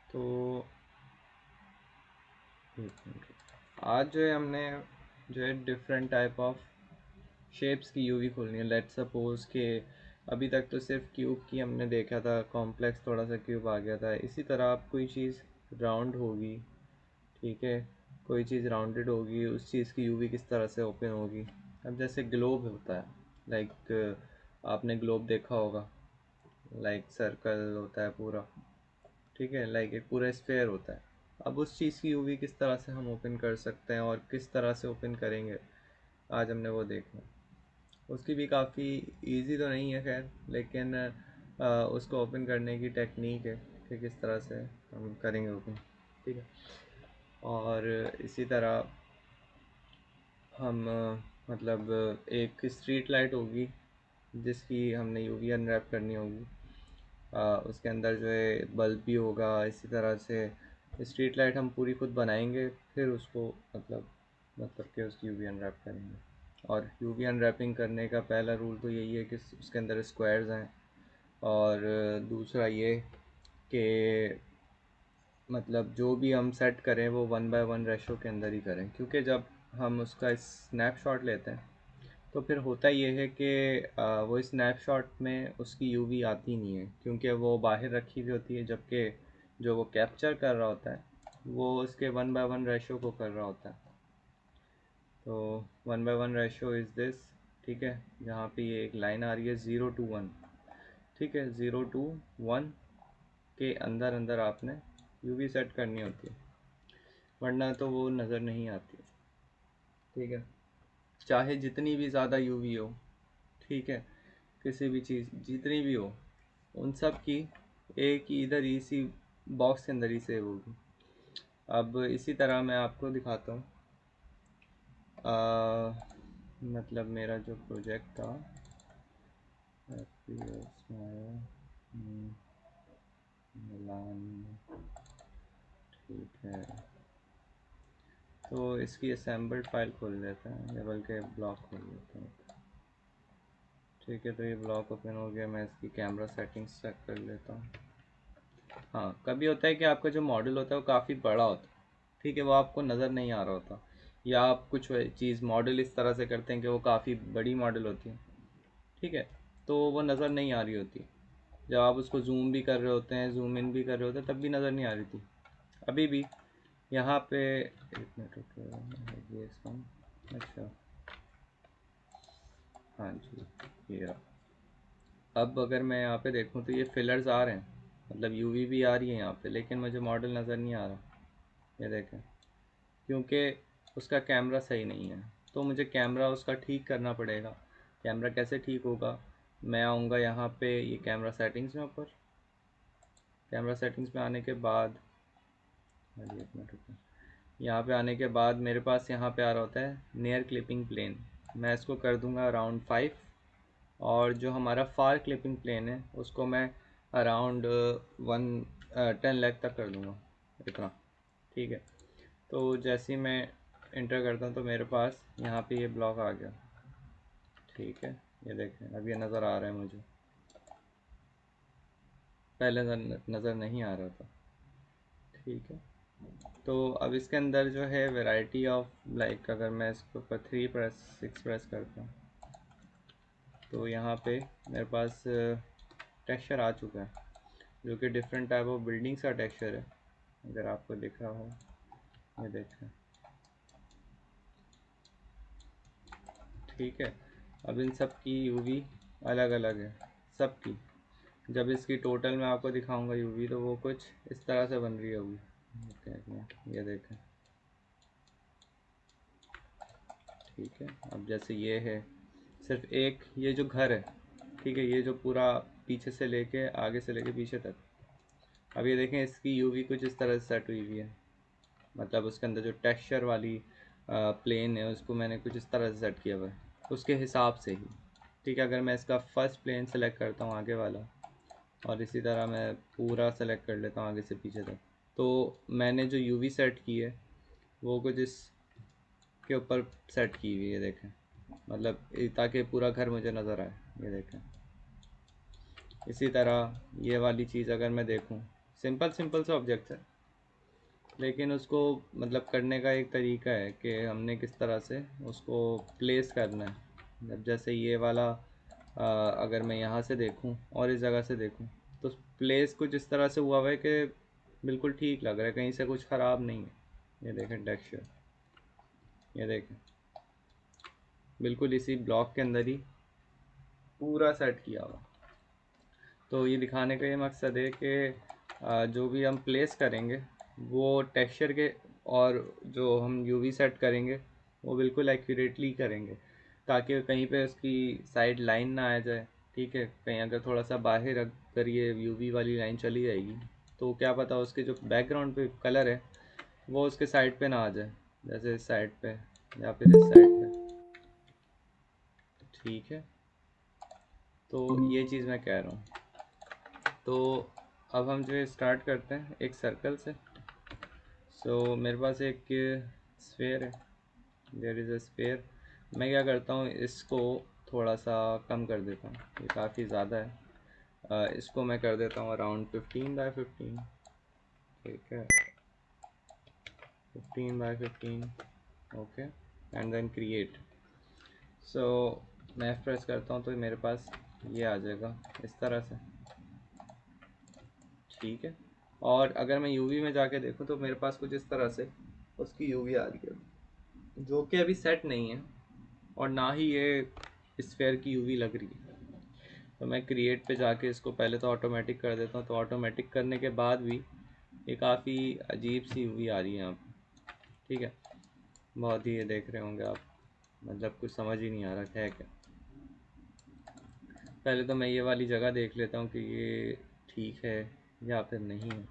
तो आज जो है हमने जो है डिफरेंट टाइप ऑफ शेप्स की यूवी खोलनी है। लेट्स सपोज कि अभी तक तो सिर्फ क्यूब की हमने देखा था, कॉम्प्लेक्स थोड़ा सा क्यूब आ गया था। इसी तरह आप कोई चीज़ राउंड होगी, ठीक है, कोई चीज़ राउंडेड होगी, उस चीज़ की यूवी किस तरह से ओपन होगी। अब जैसे ग्लोब होता है, लाइक आपने ग्लोब देखा होगा, लाइक सर्कल होता है पूरा, ठीक है, लाइक एक पूरा स्फेयर होता है। अब उस चीज़ की यूवी किस तरह से हम ओपन कर सकते हैं और किस तरह से ओपन करेंगे, आज हमने वो देखना। उसकी भी काफ़ी इजी तो नहीं है खैर, लेकिन उसको ओपन करने की टेक्निक है कि किस तरह से हम करेंगे ओपन, ठीक है। और इसी तरह हम मतलब एक स्ट्रीट लाइट होगी जिसकी हमने यूवी अनरैप करनी होगी। उसके अंदर जो है बल्ब भी होगा। इसी तरह से स्ट्रीट लाइट हम पूरी खुद बनाएंगे, फिर उसको मतलब कि उसकी यूवी अनरैप करेंगे। और यूवी अनरैपिंग करने का पहला रूल तो यही है कि उसके अंदर स्क्वायर्स हैं। और दूसरा ये कि मतलब जो भी हम सेट करें वो 1:1 रेशो के अंदर ही करें, क्योंकि जब हम उसका स्नैपशॉट लेते हैं तो फिर होता ये है कि वो स्नैपशॉट में उसकी यूवी आती नहीं है, क्योंकि वो बाहर रखी हुई होती है, जबकि जो वो कैप्चर कर रहा होता है वो उसके 1:1 रेशो को कर रहा होता है। तो 1:1 रेशो इज़ दिस, ठीक है। जहाँ पे ये एक लाइन आ रही है 0 to 1, ठीक है, 0 to 1 के अंदर अंदर आपने यूवी सेट करनी होती है, वरना तो वो नज़र नहीं आती, ठीक है। चाहे जितनी भी ज़्यादा यूवी हो, ठीक है, किसी भी चीज़ जितनी भी हो, उन सब की एक ही इधर इसी बॉक्स के अंदर ही सेव होगी। अब इसी तरह मैं आपको दिखाता हूँ। मतलब मेरा जो प्रोजेक्ट था मिलान, ठीक है, तो इसकी असेंबल्ड फाइल खोल लेते हैं, या बल्कि ब्लॉक खोल लेते हैं, ठीक है। तो ये ब्लॉक ओपन हो गया। मैं इसकी कैमरा सेटिंग्स चेक कर लेता हूँ। हाँ, कभी होता है कि आपका जो मॉडल होता है वो काफ़ी बड़ा होता है, ठीक है, वो आपको नज़र नहीं आ रहा होता, या आप कुछ चीज़ मॉडल इस तरह से करते हैं कि वो काफ़ी बड़ी मॉडल होती है, ठीक है, तो वो नज़र नहीं आ रही होती। जब आप उसको जूम भी कर रहे होते हैं, जूम इन भी कर रहे होते हैं, तब भी नज़र नहीं आ रही थी। अभी भी यहाँ पे एक मिनट रुको, ये इसका, अच्छा, हाँ जी, ये रहा। अब अगर मैं यहाँ पे देखूँ तो ये फिलर्स आ रहे हैं, मतलब यूवी भी आ रही है यहाँ पे, लेकिन मुझे मॉडल नज़र नहीं आ रहा। ये देखें, क्योंकि उसका कैमरा सही नहीं है, तो मुझे कैमरा उसका ठीक करना पड़ेगा। कैमरा कैसे ठीक होगा, मैं आऊँगा यहाँ पे ये कैमरा सेटिंग्स में, ऊपर कैमरा सेटिंग्स में आने के बाद, अरे एक मिनट रुको, यहाँ पे आने के बाद मेरे पास यहाँ पे आ रहा होता है नियर क्लिपिंग प्लेन। मैं इसको कर दूँगा अराउंड 5, और जो हमारा फार क्लिपिंग प्लेन है उसको मैं अराउंड 10 लाख तक कर दूँगा, इतना, ठीक है। तो जैसे ही मैं इंटर करता हूँ तो मेरे पास यहाँ पे ये ब्लॉक आ गया, ठीक है। ये देखें, अब ये नज़र आ रहा है मुझे, पहले नज़र नहीं आ रहा था, ठीक है। तो अब इसके अंदर जो है वैरायटी ऑफ, लाइक अगर मैं इसके ऊपर 3 प्रेस 6 प्रेस करता हूँ तो यहाँ पे मेरे पास टेक्सचर आ चुका है, जो कि डिफरेंट टाइप ऑफ बिल्डिंग्स का टेक्सचर है, अगर आपको दिख रहा हो। ये देखें, ठीक है। अब इन सब की यूवी अलग अलग है, सबकी। जब इसकी टोटल मैं आपको दिखाऊंगा यूवी, तो वो कुछ इस तरह से बन रही होगी। ये देखें, ठीक है। अब जैसे ये है सिर्फ एक, ये जो घर है, ठीक है, ये जो पूरा पीछे से लेके आगे से लेके पीछे तक, अब ये देखें इसकी यूवी कुछ इस तरह से सेट हुई हुई है। मतलब उसके अंदर जो टेक्सचर वाली प्लेन है उसको मैंने कुछ इस तरह से सेट किया हुआ है, उसके हिसाब से ही, ठीक है। अगर मैं इसका फर्स्ट प्लेन सेलेक्ट करता हूँ आगे वाला, और इसी तरह मैं पूरा सेलेक्ट कर लेता हूँ आगे से पीछे तक, तो मैंने जो यूवी सेट की है वो कुछ इस के ऊपर सेट की हुई है, देखें, मतलब ताकि पूरा घर मुझे नज़र आए। ये देखें, इसी तरह ये वाली चीज़ अगर मैं देखूं, सिंपल सिंपल से ऑब्जेक्ट है, लेकिन उसको मतलब करने का एक तरीका है कि हमने किस तरह से उसको प्लेस करना है। जब जैसे ये वाला अगर मैं यहाँ से देखूँ और इस जगह से देखूँ तो प्लेस कुछ इस तरह से हुआ हुआ है कि बिल्कुल ठीक लग रहा है, कहीं से कुछ ख़राब नहीं है। ये देखें टेक्सचर, ये देखें बिल्कुल इसी ब्लॉक के अंदर ही पूरा सेट किया हुआ। तो ये दिखाने का ये मकसद है कि जो भी हम प्लेस करेंगे वो टेक्सचर के और जो हम यूवी सेट करेंगे वो बिल्कुल एक्यूरेटली करेंगे, ताकि कहीं पे उसकी साइड लाइन ना आ जाए। ठीक है, कहीं अगर थोड़ा सा बाहर अगर ये यूवी वाली लाइन चली जाएगी तो क्या पता उसके जो बैकग्राउंड पे कलर है वो उसके साइड पे ना आ जाए, जैसे इस साइड पे या फिर इस साइड पे। ठीक है, तो ये चीज़ मैं कह रहा हूँ। तो अब हम जो है स्टार्ट करते हैं एक सर्कल से। मेरे पास एक स्फेयर है, देयर इज़ अ स्फेयर। मैं क्या करता हूँ, इसको थोड़ा सा कम कर देता हूँ, ये काफ़ी ज़्यादा है। इसको मैं कर देता हूँ अराउंड 15 बाय 15। ठीक है, 15 by 15। Okay, and then create. मैं प्रेस करता हूँ तो मेरे पास ये आ जाएगा इस तरह से। ठीक है, और अगर मैं यूवी में जाके देखूँ तो मेरे पास कुछ इस तरह से उसकी यूवी आ रही है, जो कि अभी सेट नहीं है और ना ही ये स्फेयर की यूवी लग रही है। तो मैं क्रिएट पे जाके इसको पहले तो ऑटोमेटिक कर देता हूँ। तो ऑटोमेटिक करने के बाद भी ये काफ़ी अजीब सी यूवी आ रही है यहाँ पे। ठीक है, बहुत ही ये देख रहे होंगे आप, मतलब कुछ समझ ही नहीं आ रहा है क्या। पहले तो मैं ये वाली जगह देख लेता हूँ कि ये ठीक है या फिर नहीं है।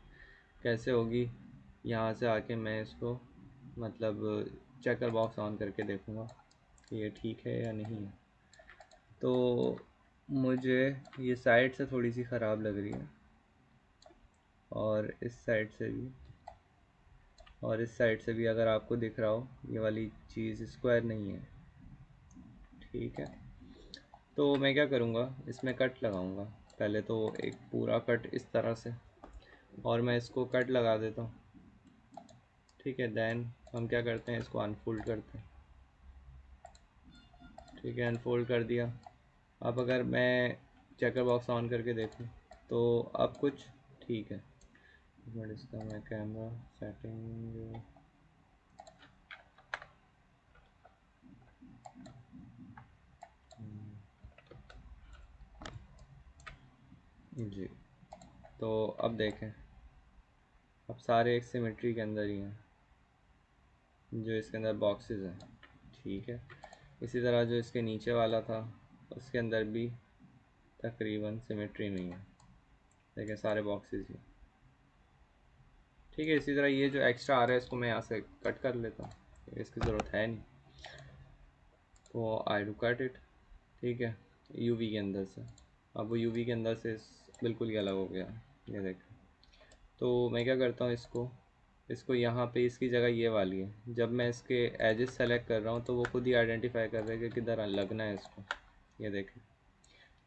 कैसे होगी, यहाँ से आके मैं इसको मतलब चेकर बॉक्स ऑन करके देखूँगा कि ये ठीक है या नहीं है। तो मुझे ये साइड से थोड़ी सी ख़राब लग रही है, और इस साइड से भी, और इस साइड से भी अगर आपको दिख रहा हो ये वाली चीज़ स्क्वायर नहीं है। ठीक है, तो मैं क्या करूँगा, इसमें कट लगाऊँगा। पहले तो एक पूरा कट इस तरह से, और मैं इसको कट लगा देता हूँ। ठीक है, देन हम क्या करते हैं, इसको अनफोल्ड करते हैं। ठीक है, अनफोल्ड कर दिया। अब अगर मैं चेकर बॉक्स ऑन करके देखूँ तो अब कुछ ठीक है। बट इसका मैं कैमरा सेटिंग, जी, तो अब देखें, अब सारे एक सिमेट्री के अंदर ही हैं जो इसके अंदर बॉक्सेस हैं। ठीक है, इसी तरह जो इसके नीचे वाला था उसके अंदर भी तकरीबन सिमेट्री में ही है। देखें सारे बॉक्सेस ही। ठीक है, इसी तरह ये जो एक्स्ट्रा आ रहा है इसको मैं यहाँ से कट कर लेता हूँ, इसकी ज़रूरत है नहीं, तो आई डू कट इट। ठीक है, यूवी के अंदर से। अब वो यूवी के अंदर से बिल्कुल ही अलग हो गया, ये देखें। तो मैं क्या करता हूँ, इसको इसको यहाँ पे इसकी जगह ये वाली है। जब मैं इसके एजेस सेलेक्ट कर रहा हूँ तो वो खुद ही आइडेंटिफाई कर रहा है कि किधर लगना है इसको। ये देखें,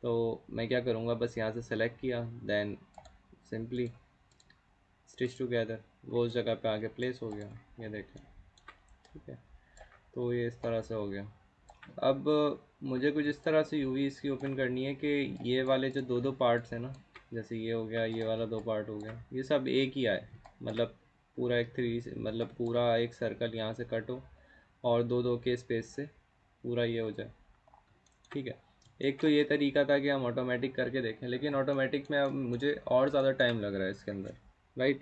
तो मैं क्या करूँगा, बस यहाँ से सेलेक्ट किया, देन सिंपली स्टिच टुगेदर, वो उस जगह पे आके प्लेस हो गया। ये देखें, ठीक है, तो ये इस तरह से हो गया। अब मुझे कुछ इस तरह से यूवी इसकी ओपन करनी है कि ये वाले जो दो दो पार्ट्स हैं ना, जैसे ये हो गया, ये वाला दो पार्ट हो गया, ये सब एक ही आए। मतलब पूरा एक मतलब पूरा एक सर्कल यहाँ से कट हो और दो दो के स्पेस से पूरा ये हो जाए। ठीक है, एक तो ये तरीका था कि हम ऑटोमेटिक करके देखें, लेकिन ऑटोमेटिक में अब मुझे और ज़्यादा टाइम लग रहा है इसके अंदर, राइट।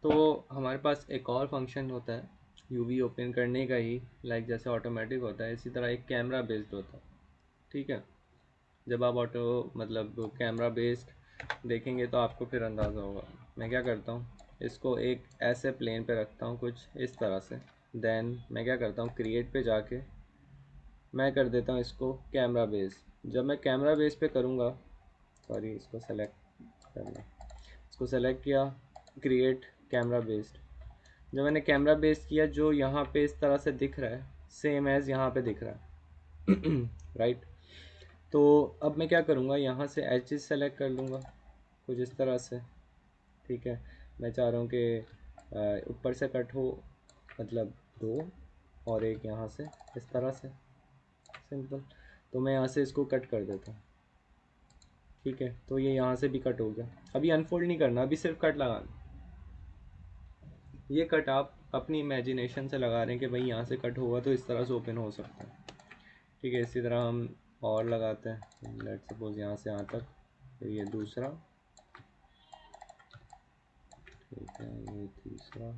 तो हमारे पास एक और फंक्शन होता है यूवी ओपन करने का ही, लाइक जैसे ऑटोमेटिक होता है इसी तरह एक कैमरा बेस्ड होता है। ठीक है, जब आप मतलब कैमरा बेस्ड देखेंगे तो आपको फिर अंदाज़ा होगा। मैं क्या करता हूँ, इसको एक ऐसे प्लेन पे रखता हूँ कुछ इस तरह से। देन मैं क्या करता हूँ, क्रिएट पे जाके मैं कर देता हूँ इसको कैमरा बेस। जब मैं कैमरा बेस पे करूँगा, सॉरी इसको सेलेक्ट करना, इसको सेलेक्ट किया, क्रिएट कैमरा बेस्ड। जो मैंने कैमरा बेस किया, जो यहाँ पे इस तरह से दिख रहा है सेम एज़ यहाँ पे दिख रहा है राइट। तो अब मैं क्या करूँगा, यहाँ से एजेस सेलेक्ट कर लूँगा कुछ इस तरह से। ठीक है, मैं चाह रहा हूँ कि ऊपर से कट हो, मतलब दो, और एक यहाँ से, इस तरह से, सिंपल। तो मैं यहाँ से इसको कट कर देता हूँ, ठीक है। तो ये यहाँ से भी कट हो गया। अभी अनफोल्ड नहीं करना, अभी सिर्फ कट लगाना। ये कट आप अपनी इमेजिनेशन से लगा रहे हैं कि भाई यहाँ से कट होगा तो इस तरह से ओपन हो सकता है, ठीक है। इसी तरह हम और लगाते हैं, लेट सपोज यहाँ से यहाँ तक, फिर ये दूसरा, ठीक है, ये तीसरा,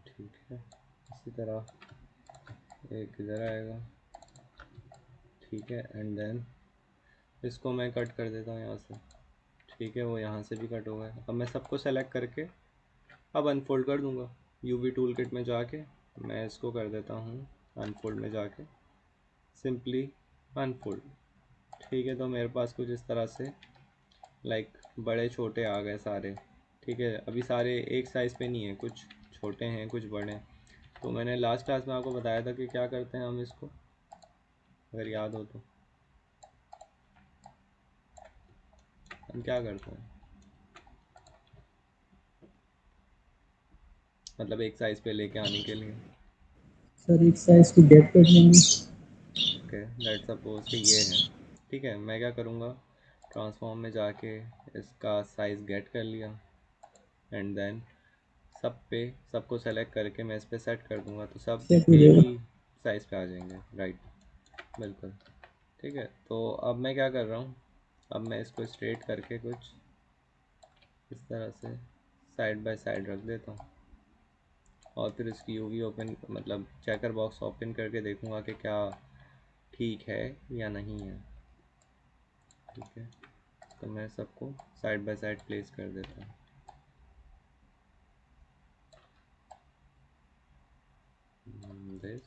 ठीक है। इसी तरह एक इधर आएगा, ठीक है। एंड देन इसको मैं कट कर देता हूँ यहाँ से, ठीक है। वो यहाँ से भी कट हो गया। अब मैं सबको सेलेक्ट करके अब अनफोल्ड कर दूँगा। यूवी टूल किट में जाके मैं इसको कर देता हूँ अनफोल्ड में जाके, सिंपली अनफोल्ड, ठीक है। तो मेरे पास कुछ इस तरह से लाइक बड़े छोटे आ गए सारे, ठीक है। अभी सारे एक साइज़ पे नहीं है, कुछ छोटे हैं कुछ बड़े हैं। तो मैंने लास्ट क्लास में आपको बताया था कि क्या करते हैं हम इसको, अगर याद हो तो हम क्या करते हैं, मतलब एक साइज़ पे लेके आने के लिए। सर एक साइज को गेट कर लेंगे। ओके, लेट सपोज कि ये है, ठीक है। मैं क्या करूँगा, ट्रांसफॉर्म में जाके इसका साइज़ गेट कर लिया, एंड देन सब पे सबको सेलेक्ट करके मैं इस पर सेट कर दूँगा, तो सब सेट हो एक जाएगा। ही साइज़ पे आ जाएंगे, राइट, बिल्कुल, ठीक है। तो अब मैं क्या कर रहा हूँ, अब मैं इसको स्ट्रेट करके कुछ इस तरह से साइड बाय साइड रख देता हूँ, और फिर इसकी यूवी ओपन, मतलब चेकर बॉक्स ओपन करके देखूँगा कि क्या ठीक है या नहीं है, ठीक है। तो मैं सबको साइड बाय साइड प्लेस कर देता हूँ, दिस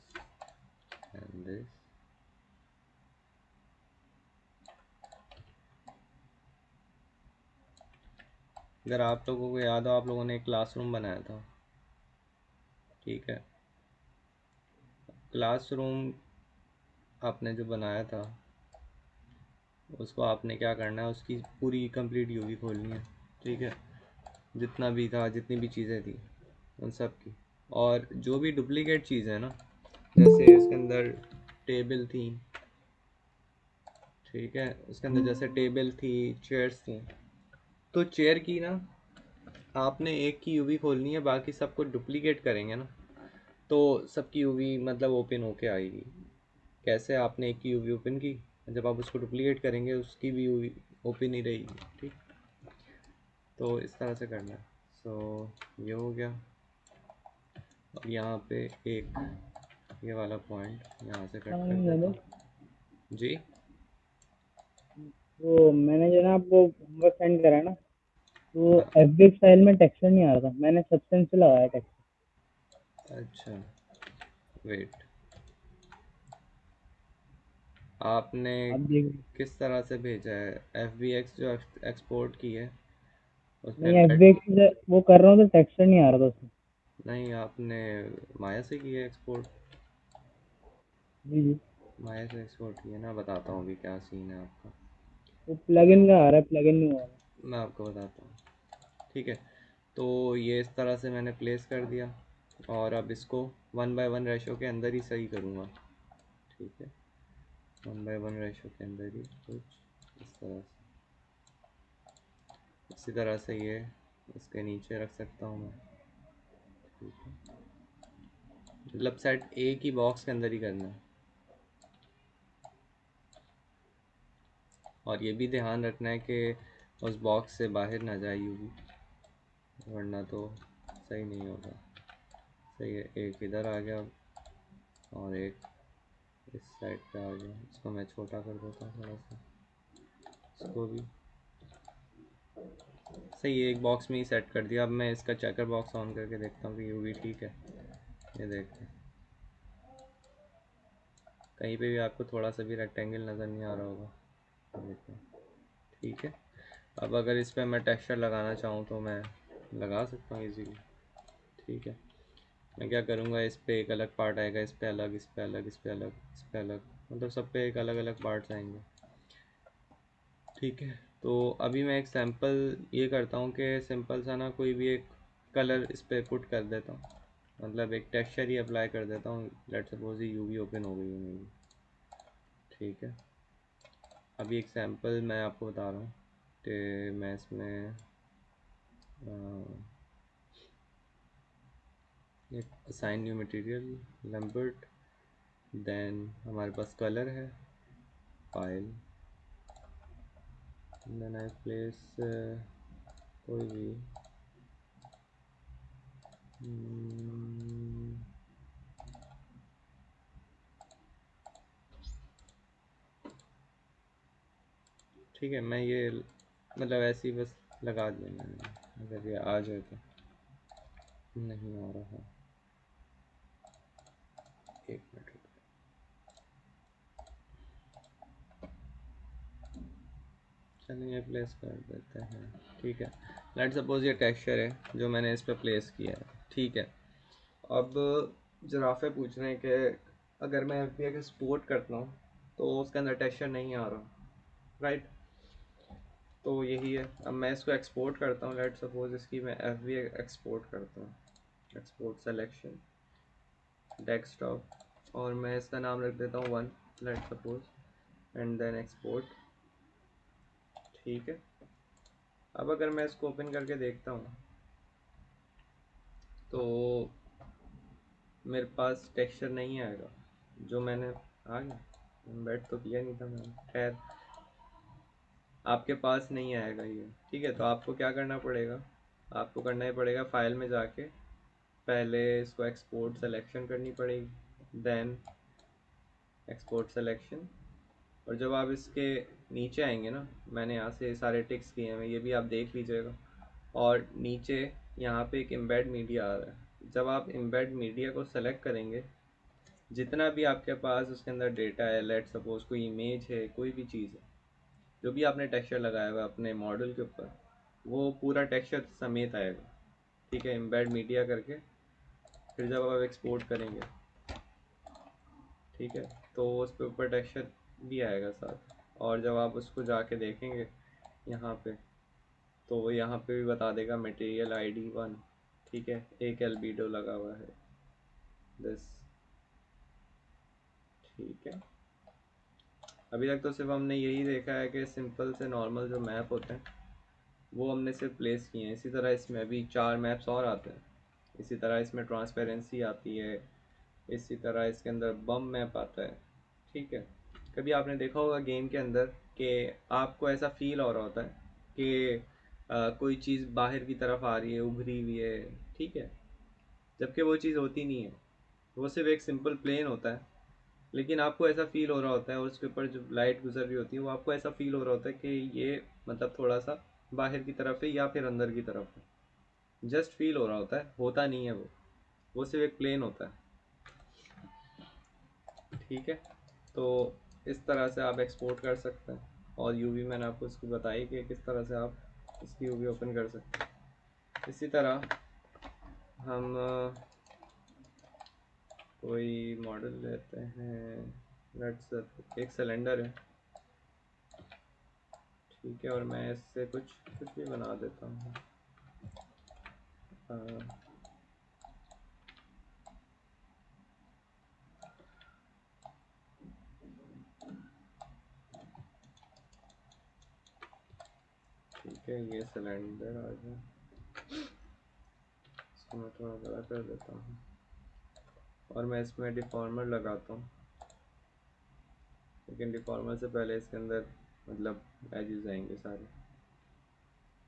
एंड दिस। अगर आप लोगों को याद हो, आप लोगों ने एक क्लासरूम बनाया था, ठीक है। क्लासरूम आपने जो बनाया था, उसको आपने क्या करना है, उसकी पूरी कंप्लीट यूवी खोलनी है, ठीक है। जितना भी था, जितनी भी चीज़ें थी उन सब की, और जो भी डुप्लीकेट चीज़ है ना, जैसे इसके अंदर टेबल थी, ठीक है, उसके अंदर जैसे टेबल थी, चेयर्स थी, तो चेयर की ना आपने एक की यूवी खोलनी है, बाकी सबको डुप्लीकेट करेंगे ना तो सबकी यूवी मतलब ओपन होके आएगी। कैसे, आपने एक की यूवी ओपन की, जब आप उसको डुप्लीकेट करेंगे उसकी भी यूवी ओपन ही रहेगी, ठीक। तो इस तरह से करना है। सो ये हो गया। और यहाँ पे एक ये वाला पॉइंट यहाँ से कट कर समझ देता लो। हूँ जी। वो मैंने जो ना आपको होमवर्क सेंड करा ना, तो हाँ, एफबीएक्स फाइल में टेक्सचर नहीं आ रहा था, मैंने सब्सटेंस से लगाया टेक्सचर। अच्छा, वेट, आपने आप देख। किस तरह से भेजा है, एफ बी एक्स जो एक्सपोर्ट की है उसमें नहीं, लेट, एफबीएक्स वो कर रहा हूँ तो टेक्सचर नहीं आ रहा था उसमें। नहीं आपने माया से की है एक्सपोर्ट, जी जी। माया से एक्सपोर्ट की है ना, बताता हूँ अभी क्या सीन है आपका, वो ठीक है। प्लगइन का आ रहा है, प्लगइन नहीं हो रहा। मैं आपको बताता हूँ, ठीक है। तो ये इस तरह से मैंने प्लेस कर दिया, और अब इसको 1:1 रेशो के अंदर ही सही करूँगा, ठीक है। 1:1 रेशो के अंदर ही कुछ इस तरह से, इसी तरह से ये इसके नीचे रख सकता हूँ मैं, ठीक है। मतलब सेट एक ही बॉक्स के अंदर ही करना है, और ये भी ध्यान रखना है कि उस बॉक्स से बाहर ना जाए यूवी, वरना तो सही नहीं होगा। सही है, एक इधर आ गया और एक इस साइड पे आ गया। इसको मैं छोटा कर देता हूँ थोड़ा सा, इसको भी सही है, एक बॉक्स में ही सेट कर दिया। अब मैं इसका चेकर बॉक्स ऑन करके देखता हूँ कि यूवी ठीक है। ये देखते हैं, कहीं पे भी आपको थोड़ा सा भी रेक्टेंगल नज़र नहीं आ रहा होगा, देखते हैं, ठीक है। अब अगर इस पर मैं टेक्सचर लगाना चाहूँ तो मैं लगा सकता हूँ इजीली। ठीक है, मैं क्या करूँगा, इस पे एक अलग पार्ट आएगा, इस पे अलग, इस पे अलग, इस पे अलग, इस पे अलग, मतलब सब पे एक अलग अलग पार्ट्स आएंगे। ठीक है, तो अभी मैं एक सैम्पल ये करता हूँ कि सिंपल सा ना कोई भी एक कलर इस पर पुट कर देता हूँ, मतलब एक टेक्सचर ही अप्लाई कर देता हूँ। लेट सपोज ये यूवी ओपन हो गई है मेरी। ठीक है, अभी एक सैम्पल मैं आपको बता रहा हूँ कि मैं इसमें एक assign new material Lambert, then हमारे पास कलर है, फाइल, देन आई प्लेस कोई भी ठीक है, मैं ये मतलब ऐसे ही बस लगा दिया मैंने, अगर ये आ जाए तो। नहीं आ रहा, एक मिनट रुको। चलिए प्लेस कर देते हैं। ठीक है, लेट सपोज ये टेक्सचर है जो मैंने इस पर प्लेस किया है। ठीक है, अब जराफे पूछ रहे हैं कि अगर मैं एफ बी एक्सपोर्ट करता हूँ तो उसके अंदर टेक्सचर नहीं आ रहा, राइट। तो यही है, अब मैं इसको एक्सपोर्ट करता हूँ। लेट सपोज इसकी मैं एफ बी एक्सपोर्ट करता हूँ, एक्सपोर्ट सेलेक्शन, डेस्कटॉप, और मैं इसका नाम रख देता हूँ 1, let suppose, and then export. ठीक है, अब अगर मैं इसको ओपन करके देखता हूँ तो मेरे पास टेक्सचर नहीं आएगा जो मैंने, आ गया, एम्बेड तो किया नहीं था मैंने, खैर आपके पास नहीं आएगा ये। ठीक है, तो आपको क्या करना पड़ेगा, आपको करना ही पड़ेगा फाइल में जाके पहले इसको एक्सपोर्ट सेलेक्शन करनी पड़ेगी, देन एक्सपोर्ट सेलेक्शन, और जब आप इसके नीचे आएंगे ना, मैंने यहाँ से सारे टिक्स किए हैं, ये भी आप देख लीजिएगा, और नीचे यहाँ पे एक एम्बेड मीडिया आ रहा है। जब आप एम्बेड मीडिया को सेलेक्ट करेंगे, जितना भी आपके पास उसके अंदर डेटा है, लेट सपोज कोई इमेज है, कोई भी चीज़ है, जो भी आपने टेक्सचर लगाया हुआ है अपने मॉडल के ऊपर, वो पूरा टेक्सचर समेत आएगा। ठीक है, एम्बेड मीडिया करके फिर जब आप एक्सपोर्ट करेंगे, ठीक है, तो उस पे ऊपर टेक्सचर भी आएगा साथ। और जब आप उसको जाके देखेंगे यहाँ पे, तो वो यहाँ पे भी बता देगा मटेरियल ID 1। ठीक है, एक एल्बीडो लगा हुआ है दिस। ठीक है, अभी तक तो सिर्फ हमने यही देखा है कि सिंपल से नॉर्मल जो मैप होते हैं वो हमने सिर्फ प्लेस किए हैं। इसी तरह इसमें अभी 4 मैप्स और आते हैं। इसी तरह इसमें ट्रांसपेरेंसी आती है, इसी तरह इसके अंदर बम मैप आता है। ठीक है, कभी आपने देखा होगा गेम के अंदर कि आपको ऐसा फील हो रहा होता है कि कोई चीज़ बाहर की तरफ आ रही है, उभरी हुई है। ठीक है, जबकि वो चीज़ होती नहीं है, वो सिर्फ एक सिंपल प्लेन होता है, लेकिन आपको ऐसा फील हो रहा होता है, और उसके ऊपर जो लाइट गुजर रही होती है वो आपको ऐसा फील हो रहा होता है कि ये मतलब थोड़ा सा बाहर की तरफ है या फिर अंदर की तरफ है। जस्ट फील हो रहा होता है, होता नहीं है वो सिर्फ एक प्लेन होता है। ठीक है, तो इस तरह से आप एक्सपोर्ट कर सकते हैं। और यूवी मैंने आपको इसकी बताई कि किस तरह से आप इसकी यूवी ओपन कर सकते हैं। इसी तरह हम कोई मॉडल लेते हैं, लेट्स एक सिलेंडर है। ठीक है, और मैं इससे कुछ कुछ भी बना देता हूँ। ठीक है, ये सिलेंडर आ गया, इसको मैं थोड़ा बड़ा कर देता हूँ, और मैं इसमें डिफॉर्मर लगाता हूँ। लेकिन डिफॉर्मर से पहले इसके अंदर मतलब एजेस आएंगे सारे।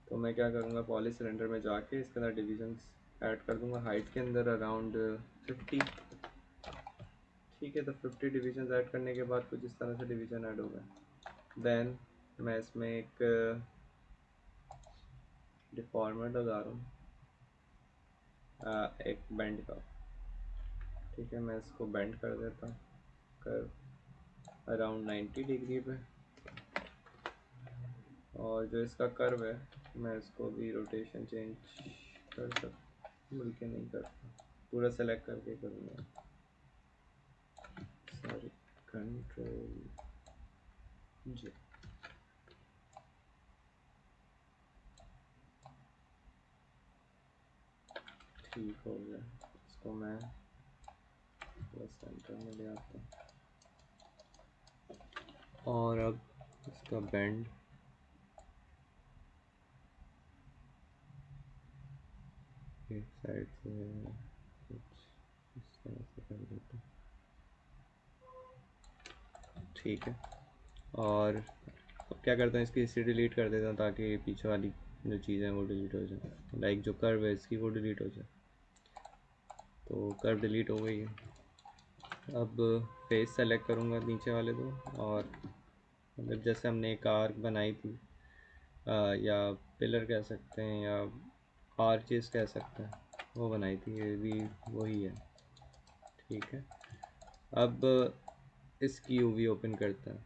तो मैं क्या करूँगा, पॉली सिलेंडर में जाके इसके अंदर डिविजन्स ऐड कर दूँगा, हाइट के अंदर अराउंड 50। ठीक है, तो 50 डिविजन ऐड करने के बाद कुछ इस तरह से डिवीजन ऐड होगा। देन मैं इसमें एक डिफॉर्मर लगा रहा हूँ, एक बेंड का। ठीक है, मैं इसको बेंड कर देता हूँ, कर अराउंड 90 डिग्री पे, और जो इसका कर्व है मैं इसको भी रोटेशन चेंज कर सकता, मिल के नहीं करता, पूरा सेलेक्ट करके करूँगा, सॉरी, कंट्रोल जी। ठीक हो गया, इसको मैं बस सेंटर में ले आता हूँ। और अब इसका बेंड एक साइड से कुछ इस तरह से कर देता हूँ, ठीक है। और अब क्या करता हूँ, इसकी हिस्ट्री डिलीट कर देता हूँ ताकि पीछे वाली जो चीज़ें हैं वो डिलीट हो जाए, लाइक जो कर्व है इसकी वो डिलीट हो जाए। तो कर्व डिलीट हो गई है। अब फेस सेलेक्ट करूँगा नीचे वाले दो, और मतलब जैसे हमने एक आर्क बनाई थी, या पिलर कह सकते हैं या आर्चेस कह सकते हैं, वो बनाई थी, ये भी वही है, ठीक है। अब इसकी यूवी ओपन करता है,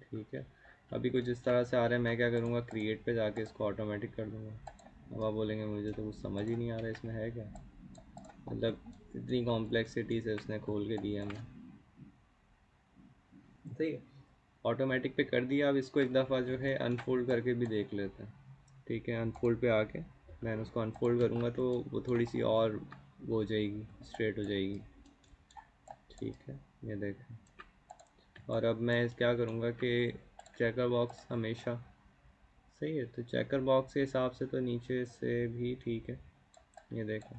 ठीक है। अभी कुछ इस तरह से आ रहा है, मैं क्या करूँगा, क्रिएट पे जाके इसको ऑटोमेटिक कर दूँगा। अब आप बोलेंगे मुझे तो कुछ समझ ही नहीं आ रहा है इसमें है क्या, मतलब इतनी कॉम्प्लेक्सिटी से उसने खोल के दिया हमें, सही है। ऑटोमेटिक पे कर दिया। अब इसको एक दफ़ा जो है अनफोल्ड करके भी देख लेते हैं, ठीक है। अनफोल्ड पे आके मैं उसको अनफोल्ड करूँगा तो वो थोड़ी सी और वो हो जाएगी, स्ट्रेट हो जाएगी, ठीक है, ये देखें। और अब मैं क्या करूँगा कि चेकर बॉक्स हमेशा सही है, तो चेकर बॉक्स के हिसाब से तो नीचे से भी ठीक है, ये देखें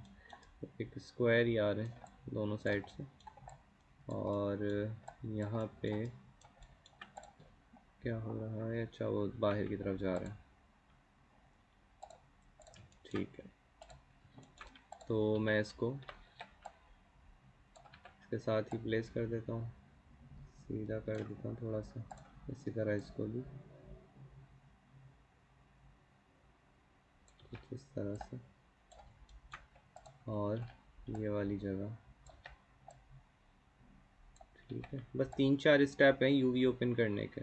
एक स्क्वायर ही आ रहे हैं दोनों साइड से, और यहाँ पे क्या हो रहा है, अच्छा वो बाहर की तरफ जा रहा है, ठीक है। तो मैं इसको इसके साथ ही प्लेस कर देता हूँ, सीधा कर देता हूँ थोड़ा सा, इसी तरह इसको भी कुछ इस तरह से, और ये वाली जगह, ठीक है। बस 3-4 स्टेप हैं यूवी ओपन करने के,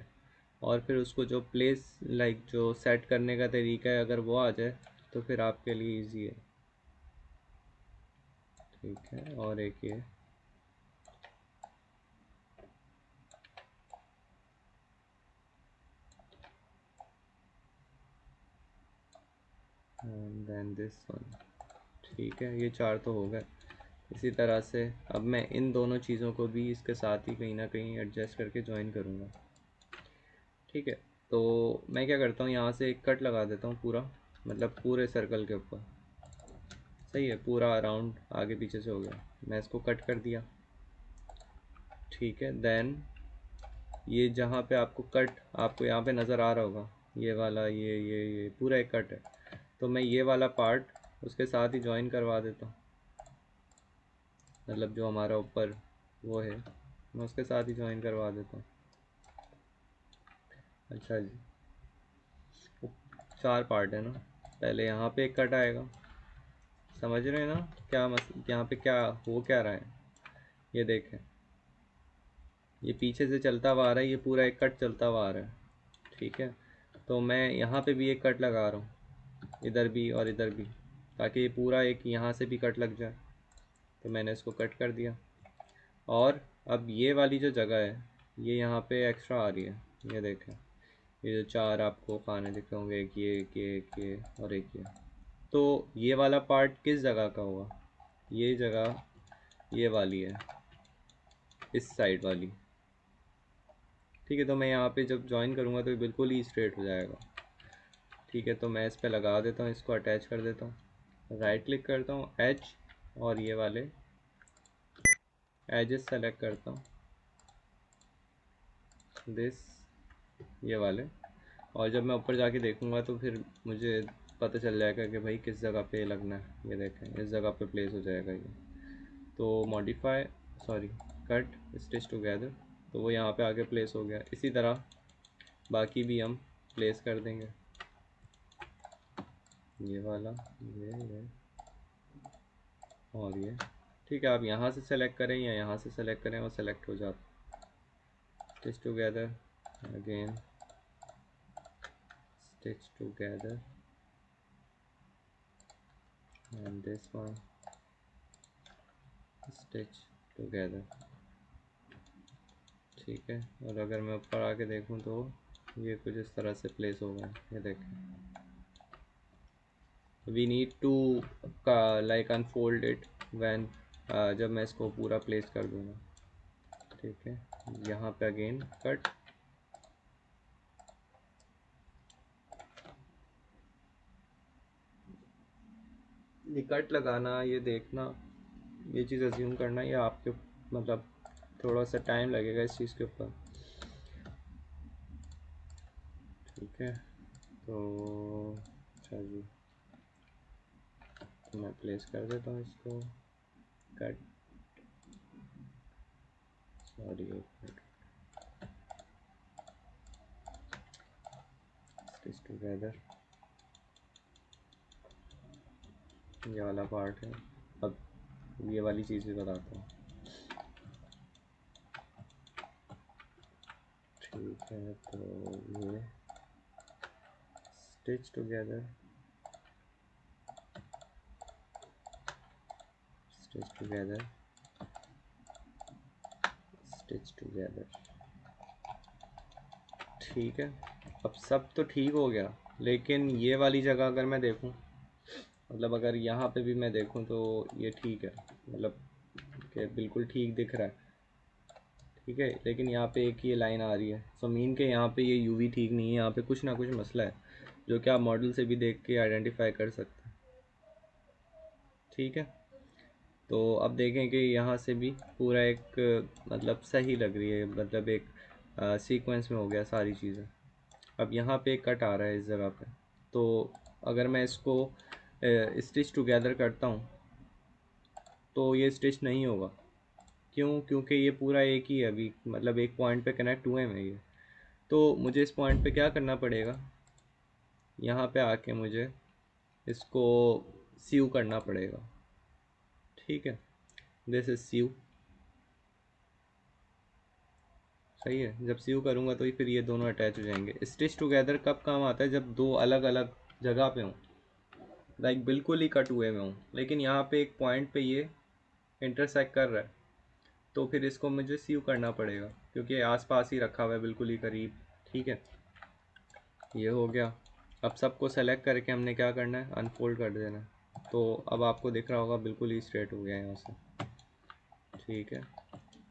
और फिर उसको जो प्लेस लाइक जो सेट करने का तरीका है अगर वो आ जाए तो फिर आपके लिए इजी है, ठीक है। और एक ये एंड देन दिस वन, ठीक है, ये 4 तो हो गए। इसी तरह से अब मैं इन दोनों चीज़ों को भी इसके साथ ही कहीं ना कहीं एडजस्ट करके ज्वाइन करूँगा, ठीक है। तो मैं क्या करता हूँ, यहाँ से एक कट लगा देता हूँ पूरा, मतलब पूरे सर्कल के ऊपर, सही है, पूरा अराउंड आगे पीछे से हो गया, मैं इसको कट कर दिया, ठीक है। देन ये जहाँ पे आपको कट आपको यहाँ पे नज़र आ रहा होगा, ये वाला ये पूरा एक कट है, तो मैं ये वाला पार्ट उसके साथ ही ज्वाइन करवा देता हूँ, मतलब जो हमारा ऊपर वो है मैं उसके साथ ही ज्वाइन करवा देता हूँ। अच्छा जी, 4 पार्ट है ना, पहले यहाँ पे एक कट आएगा, समझ रहे हैं ना क्या यहाँ पे क्या हो क्या रहा है, ये देखें, ये पीछे से चलता हुआ आ रहा है, ये पूरा एक कट चलता हुआ आ रहा है, ठीक है। तो मैं यहाँ पे भी एक कट लगा रहा हूँ, इधर भी और इधर भी, ताकि ये पूरा एक यहाँ से भी कट लग जाए, तो मैंने इसको कट कर दिया। और अब ये वाली जो जगह है ये यहाँ पे एक्स्ट्रा आ रही है, ये देखें, ये जो 4 आपको खाने दिखे होंगे, एक ये और एक ये, तो ये वाला पार्ट किस जगह का हुआ, ये जगह ये वाली है, इस साइड वाली, ठीक है। तो मैं यहाँ पे जब ज्वाइन करूँगा तो ये बिल्कुल ही स्ट्रेट हो जाएगा, ठीक है। तो मैं इस पर लगा देता हूँ, इसको अटैच कर देता हूँ, राइट क्लिक करता हूँ एज, और ये वाले एजेस सेलेक्ट करता हूँ, दिस ये वाले, और जब मैं ऊपर जाके देखूँगा तो फिर मुझे पता चल जाएगा कि भाई किस जगह पे लगना है, ये देखें इस जगह पे प्लेस हो जाएगा ये। तो modify sorry cut stitch together, तो वो यहाँ पे आके प्लेस हो गया। इसी तरह बाकी भी हम प्लेस कर देंगे, ये वाला ये और ये, ठीक है। आप यहाँ से सेलेक्ट करें या यहाँ से सेलेक्ट करें, वो सेलेक्ट हो जाता, stitch together, again stitch together, and this one stitch together। ठीक है, और अगर मैं ऊपर आके देखूं तो ये कुछ इस तरह से प्लेस होगा। ये देखें, we need to like unfold it when, जब मैं इसको पूरा प्लेस कर दूंगा। ठीक है, यहाँ पे अगेन कट, ये कट लगाना, ये देखना, ये चीज़ अज्यूम करना, ये आपके मतलब थोड़ा सा टाइम लगेगा इस चीज़ के ऊपर। ठीक है, तो अच्छा जी, तो मैं प्लेस कर देता हूँ इसको, कट, सॉरी, स्टिच टुगेदर, ये वाला पार्ट है। अब ये वाली चीज़ भी बताता हूँ। ठीक है, तो ये stitch together, stitch together, stitch together. ठीक है, अब सब तो ठीक हो गया, लेकिन ये वाली जगह अगर मैं देखूं, मतलब अगर यहाँ पे भी मैं देखूं तो ये ठीक है, मतलब कि बिल्कुल ठीक दिख रहा है। ठीक है, लेकिन यहाँ पे एक ये लाइन आ रही है, सो मीन के यहाँ पे ये यूवी ठीक नहीं है, यहाँ पे कुछ ना कुछ मसला है, जो कि आप मॉडल से भी देख के आइडेंटिफाई कर सकते हैं। ठीक है, तो अब देखें कि यहाँ से भी पूरा एक मतलब सही लग रही है, मतलब एक सीक्वेंस में हो गया सारी चीज़ें। अब यहाँ पे एक कट आ रहा है इस जगह पे, तो अगर मैं इसको स्टिच टुगेदर करता हूँ तो ये स्टिच नहीं होगा। क्यों? क्योंकि ये पूरा एक ही है अभी, मतलब एक पॉइंट पे कनेक्ट हुए हैं ये। तो मुझे इस पॉइंट पे क्या करना पड़ेगा, यहाँ पे आके मुझे इसको सीव करना पड़ेगा। ठीक है, दिस इज सीव। सही है, जब सीव करूँगा तो ही फिर ये दोनों अटैच हो जाएंगे। स्टिच टुगेदर कब काम आता है? जब दो अलग अलग जगह पे हों, लाइक बिल्कुल ही कट हुए में हों, लेकिन यहाँ पे एक पॉइंट पे ये इंटरसेक्ट कर रहा है, तो फिर इसको मुझे सीव करना पड़ेगा, क्योंकि आसपास ही रखा हुआ है, बिल्कुल ही करीब। ठीक है, ये हो गया। अब सबको सेलेक्ट करके हमने क्या करना है, अनफोल्ड कर देना है। तो अब आपको दिख रहा होगा बिल्कुल ही स्ट्रेट हो गया यहाँ से। ठीक है,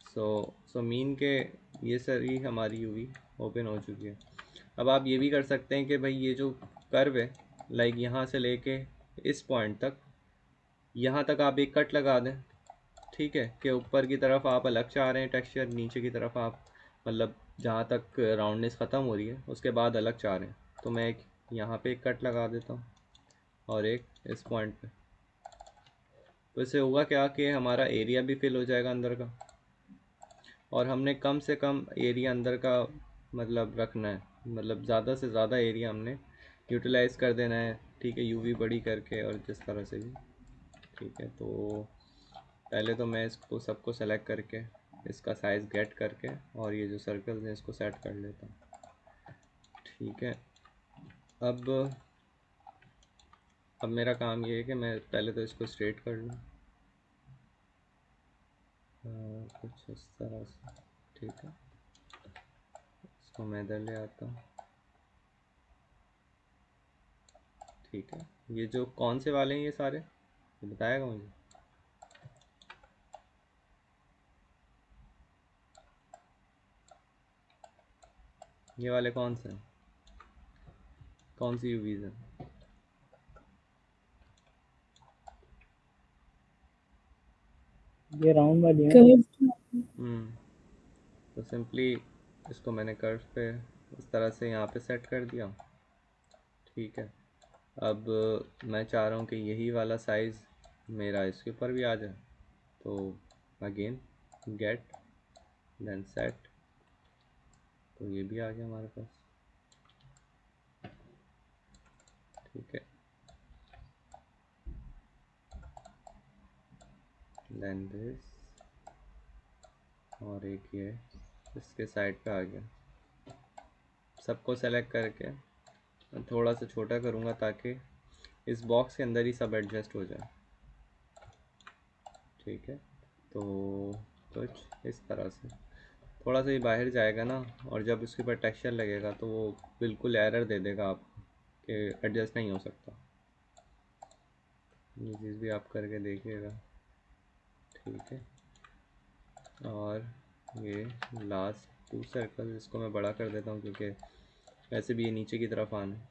सो मीन के ये सारी हमारी यूवी ओपन हो चुकी है। अब आप ये भी कर सकते हैं कि भाई ये जो कर्व है, लाइक यहाँ से लेके इस पॉइंट तक, यहाँ तक आप एक कट लगा दें। ठीक है, कि ऊपर की तरफ आप अलग चाह रहे हैं टेक्सचर, नीचे की तरफ आप मतलब जहाँ तक राउंडनेस ख़त्म हो रही है उसके बाद अलग चाह रहे हैं। तो मैं एक यहाँ पे एक कट लगा देता हूँ और एक इस पॉइंट पे। तो इससे होगा क्या कि हमारा एरिया भी फिल हो जाएगा अंदर का, और हमने कम से कम एरिया अंदर का मतलब रखना है, मतलब ज़्यादा से ज़्यादा एरिया हमने यूटिलाइज़ कर देना है। ठीक है, यूवी बड़ी करके और जिस तरह से भी। ठीक है, तो पहले तो मैं इसको सबको सेलेक्ट करके इसका साइज़ गेट करके और ये जो सर्कल्स हैं इसको सेट कर लेता हूँ। ठीक है, अब मेरा काम ये है कि मैं पहले तो इसको स्ट्रेट कर लूँ कुछ इस तरह से। ठीक है, इसको मैं इधर ले आता हूँ। ठीक है, ये जो कौन से वाले हैं ये सारे, ये बताएगा मुझे? ये वाले कौन से हैं, कौन सी यूवीज़ हैं? ये राउंड वाली है ना? हम्म, तो सिंपली इसको मैंने कर्व पे इस तरह से यहाँ पे सेट कर दिया। ठीक है, अब मैं चाह रहा हूँ कि यही वाला साइज़ मेरा इसके ऊपर भी आ जाए, तो अगेन गेट देन सेट, तो ये भी आ गया हमारे पास। ठीक है, देन दिस, और एक ये इसके साइड पे आ गया। सबको सेलेक्ट करके थोड़ा सा छोटा करूँगा ताकि इस बॉक्स के अंदर ही सब एडजस्ट हो जाए। ठीक है, तो कुछ इस तरह से थोड़ा सा ये बाहर जाएगा ना, और जब उसके ऊपर टेक्सचर लगेगा तो वो बिल्कुल एरर दे देगा आपको कि एडजस्ट नहीं हो सकता। ये चीज़ भी आप करके देखिएगा। ठीक है, और ये लास्ट 2 सर्कल इसको मैं बड़ा कर देता हूँ क्योंकि वैसे भी ये नीचे की तरफ आना है।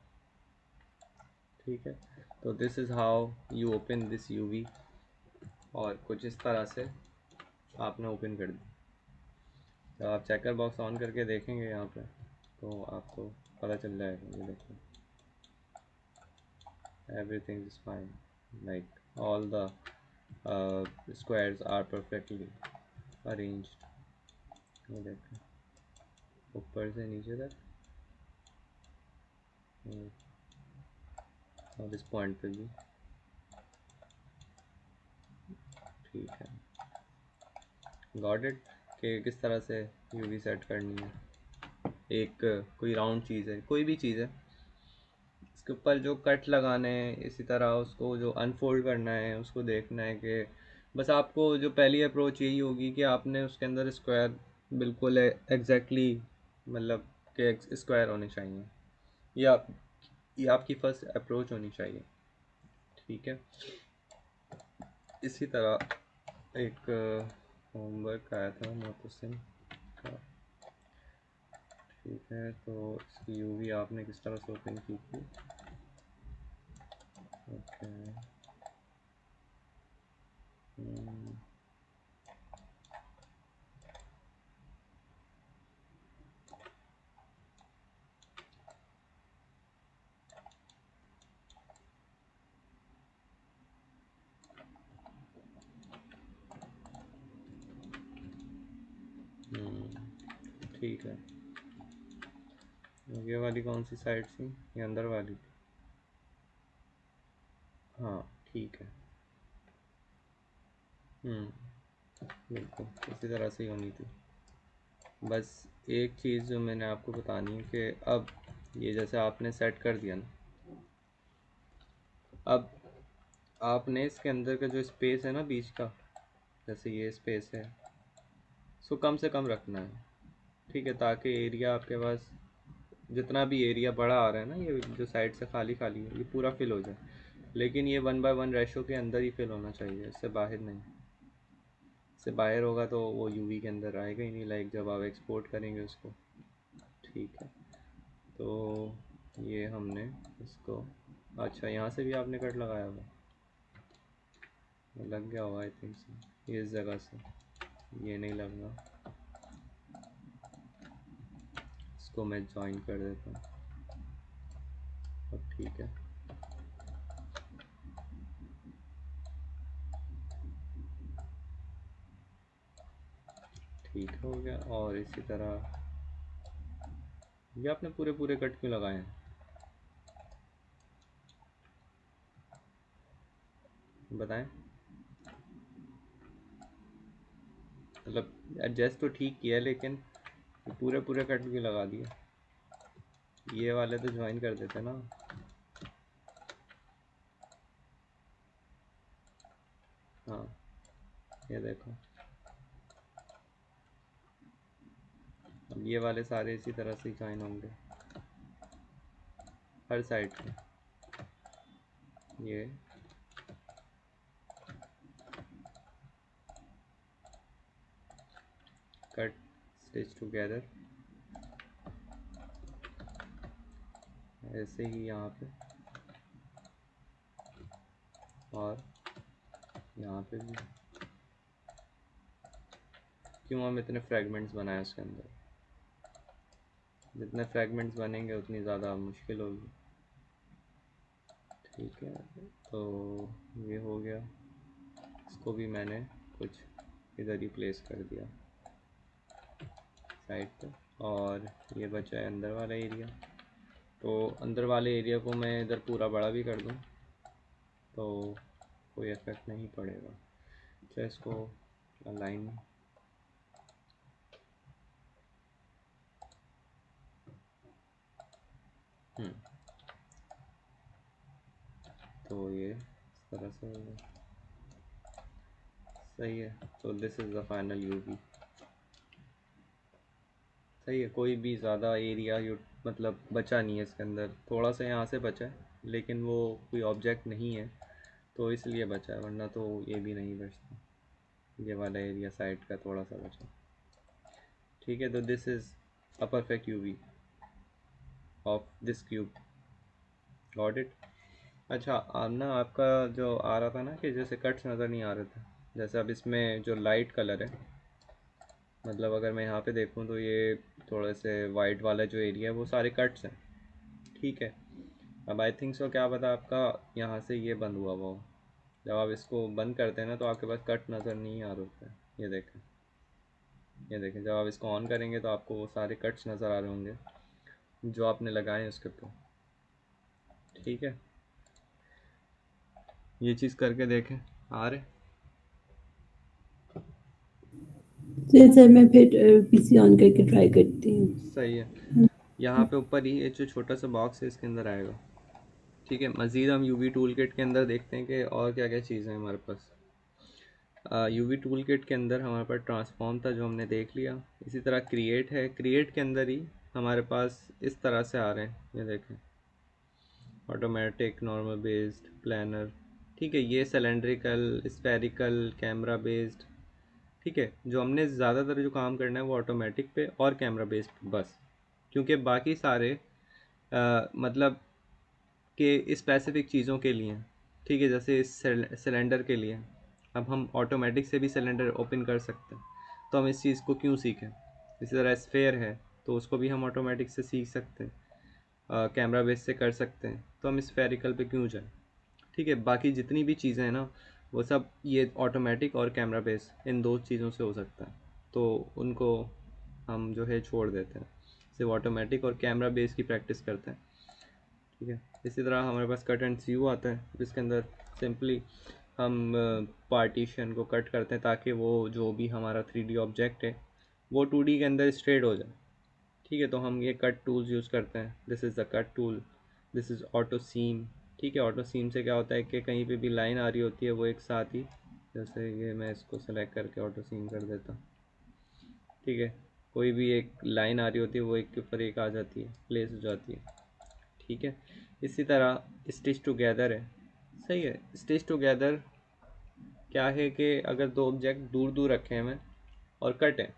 ठीक है, तो this is how you open this UV, और कुछ इस तरह से आपने ओपन कर दी। जब आप चेकर बॉक्स ऑन करके देखेंगे यहाँ पे तो आपको पता चल जाएगा। ये देखो, everything is fine, like all the squares are perfectly arranged। ये देखो, ऊपर से नीचे तक, और इस पॉइंट पे भी। ठीक है, गॉट इट कि किस तरह से यूवी सेट करनी है। एक कोई राउंड चीज़ है, कोई भी चीज़ है, इसके ऊपर जो कट लगाने हैं, इसी तरह उसको जो अनफोल्ड करना है उसको देखना है कि बस आपको जो पहली अप्रोच यही होगी कि आपने उसके अंदर स्क्वायर बिल्कुल एग्जैक्टली मतलब कि स्क्वायर होने चाहिए। ये आप ये आपकी फर्स्ट अप्रोच होनी चाहिए। ठीक है, इसी तरह एक होमवर्क आया था मोहतसिम का। ठीक है, तो इसकी यूवी आपने किस तरह से ओपन की थी। ओके, ठीक है। ये वाली कौन सी साइड थी, ये अंदर वाली थी। हाँ ठीक है, बिल्कुल इसी तरह से ही होनी थी। बस एक चीज़ जो मैंने आपको बतानी है कि अब ये जैसे आपने सेट कर दिया ना, अब आपने इसके अंदर का जो स्पेस है ना बीच का, जैसे ये स्पेस है, इसको कम से कम रखना है। ठीक है, ताकि एरिया आपके पास जितना भी एरिया बड़ा आ रहा है ना, ये जो साइड से खाली खाली है, ये पूरा फिल हो जाए। लेकिन ये 1/1 रेशो के अंदर ही फिल होना चाहिए, इससे बाहर नहीं। इससे बाहर होगा तो वो यूवी के अंदर आएगा ही नहीं, लाइक जब आप एक्सपोर्ट करेंगे उसको। ठीक है, तो ये हमने इसको, अच्छा यहाँ से भी आपने कट लगाया हुआ, लग गया होगा आई थिंक से, इस जगह से ये नहीं लगना। इसको मैं ज्वाइन कर देता हूँ। अब ठीक है, ठीक हो गया। और इसी तरह ये आपने पूरे पूरे कट क्यों लगाए हैं, बताएं। मतलब एडजस्ट तो ठीक किया लेकिन पूरे पूरे कट क्यों लगा दिए। ये वाले तो ज्वाइन कर देते ना। हाँ, ये देखो, अब ये वाले सारे इसी तरह से ज्वाइन होंगे हर साइड पे। ये कट स्टिच टुगेदर, ऐसे ही यहाँ पे, और यहाँ पे भी। क्यों हम इतने फ्रेगमेंट्स बनाए उसके अंदर, जितने फ्रेगमेंट्स बनेंगे उतनी ज़्यादा मुश्किल होगी। ठीक है, तो ये हो गया। इसको भी मैंने कुछ इधर ही प्लेस कर दिया साइड पे, और ये बचा है अंदर वाला एरिया। तो अंदर वाले एरिया को मैं इधर पूरा बड़ा भी कर दूँ तो कोई इफेक्ट नहीं पड़ेगा। अच्छा, इसको अलाइन, हम्म, तो ये इस तरह से होगा। सही है। तो this is the final UV. सही है, कोई भी ज़्यादा एरिया यू मतलब बचा नहीं है इसके अंदर, थोड़ा सा यहाँ से बचा है, लेकिन वो कोई ऑब्जेक्ट नहीं है तो इसलिए बचा है, वरना तो ये भी नहीं बचता। ये वाला एरिया साइड का थोड़ा सा बचा। ठीक है, तो this is a perfect UV of this cube. Got it. अच्छा, अब ना आपका जो आ रहा था ना कि जैसे कट्स नज़र नहीं आ रहे थे, जैसे अब इसमें जो लाइट कलर है, मतलब अगर मैं यहाँ पे देखूँ तो ये थोड़े से वाइट वाला जो एरिया है वो सारे कट्स हैं। ठीक है। अब आई थिंक सो, क्या पता आपका यहाँ से ये बंद हुआ हुआ हो। जब आप इसको बंद करते हैं ना तो आपके पास कट नज़र नहीं आ रहे होते हैं। ये देखें, ये देखें, जब आप इसको ऑन करेंगे तो आपको वो सारे कट्स नज़र आ रहे होंगे जो आपने लगाए हैं उसके ऊपर। ठीक है, ये चीज़ करके देखें, आ रहे। चलिए सर, मैं फिर पीसी ऑन करके ट्राई करती हूँ। सही है। यहाँ पे ऊपर ही ये जो छोटा सा बॉक्स है इसके अंदर आएगा। ठीक है, मज़ीद हम यूवी टूल किट के अंदर देखते हैं कि और क्या क्या चीज़ें हैं हमारे पास। यूवी टूल किट के अंदर हमारे पास ट्रांसफॉर्म था जो हमने देख लिया। इसी तरह क्रिएट है, क्रिएट के अंदर ही हमारे पास इस तरह से आ रहे हैं, ये देखें, ऑटोमेटिक, नॉर्मल बेस्ड, प्लानर। ठीक है, ये सिलेंड्रिकल, स्फेरिकल, कैमरा बेस्ड। ठीक है, जो हमने ज़्यादातर जो काम करना है वो ऑटोमेटिक पे और कैमरा बेस्ड पे बस, क्योंकि बाकी सारे मतलब कि स्पेसिफिक चीज़ों के लिए। ठीक है, जैसे इस सिलेंडर के लिए अब हम ऑटोमेटिक से भी सिलेंडर ओपन कर सकते हैं, तो हम इस चीज़ को क्यों सीखें। इसी तरह स्फेयर है तो उसको भी हम ऑटोमेटिक से सीख सकते हैं, कैमरा बेस से कर सकते हैं, तो हम स्फेरिकल पे क्यों जाएं। ठीक है, बाकी जितनी भी चीज़ें हैं ना वो सब ये ऑटोमेटिक और कैमरा बेस इन दो चीज़ों से हो सकता है, तो उनको हम जो है छोड़ देते हैं, सिर्फ ऑटोमेटिक और कैमरा बेस की प्रैक्टिस करते हैं। ठीक है, इसी तरह हमारे पास कट एंड सीयू आता है जिसके अंदर सिंपली हम पार्टीशन को कट करते हैं ताकि वो जो भी हमारा 3D ऑब्जेक्ट है वो 2D के अंदर स्ट्रेट हो जाए। ठीक है, तो हम ये कट टूल्स यूज़ करते हैं। This is the cut tool, this is auto seam. ठीक है, ऑटो सीम से क्या होता है कि कहीं पे भी लाइन आ रही होती है वो एक साथ ही, जैसे ये मैं इसको सेलेक्ट करके ऑटो सीम कर देता। ठीक है, कोई भी एक लाइन आ रही होती है वो एक के ऊपर एक आ जाती है, प्लेस हो जाती है। ठीक है, इसी तरह स्टिच टुगेदर है। सही है, स्टिच टुगेदर क्या है कि अगर दो ऑब्जेक्ट दूर दूर रखे हैं हमें और कट है,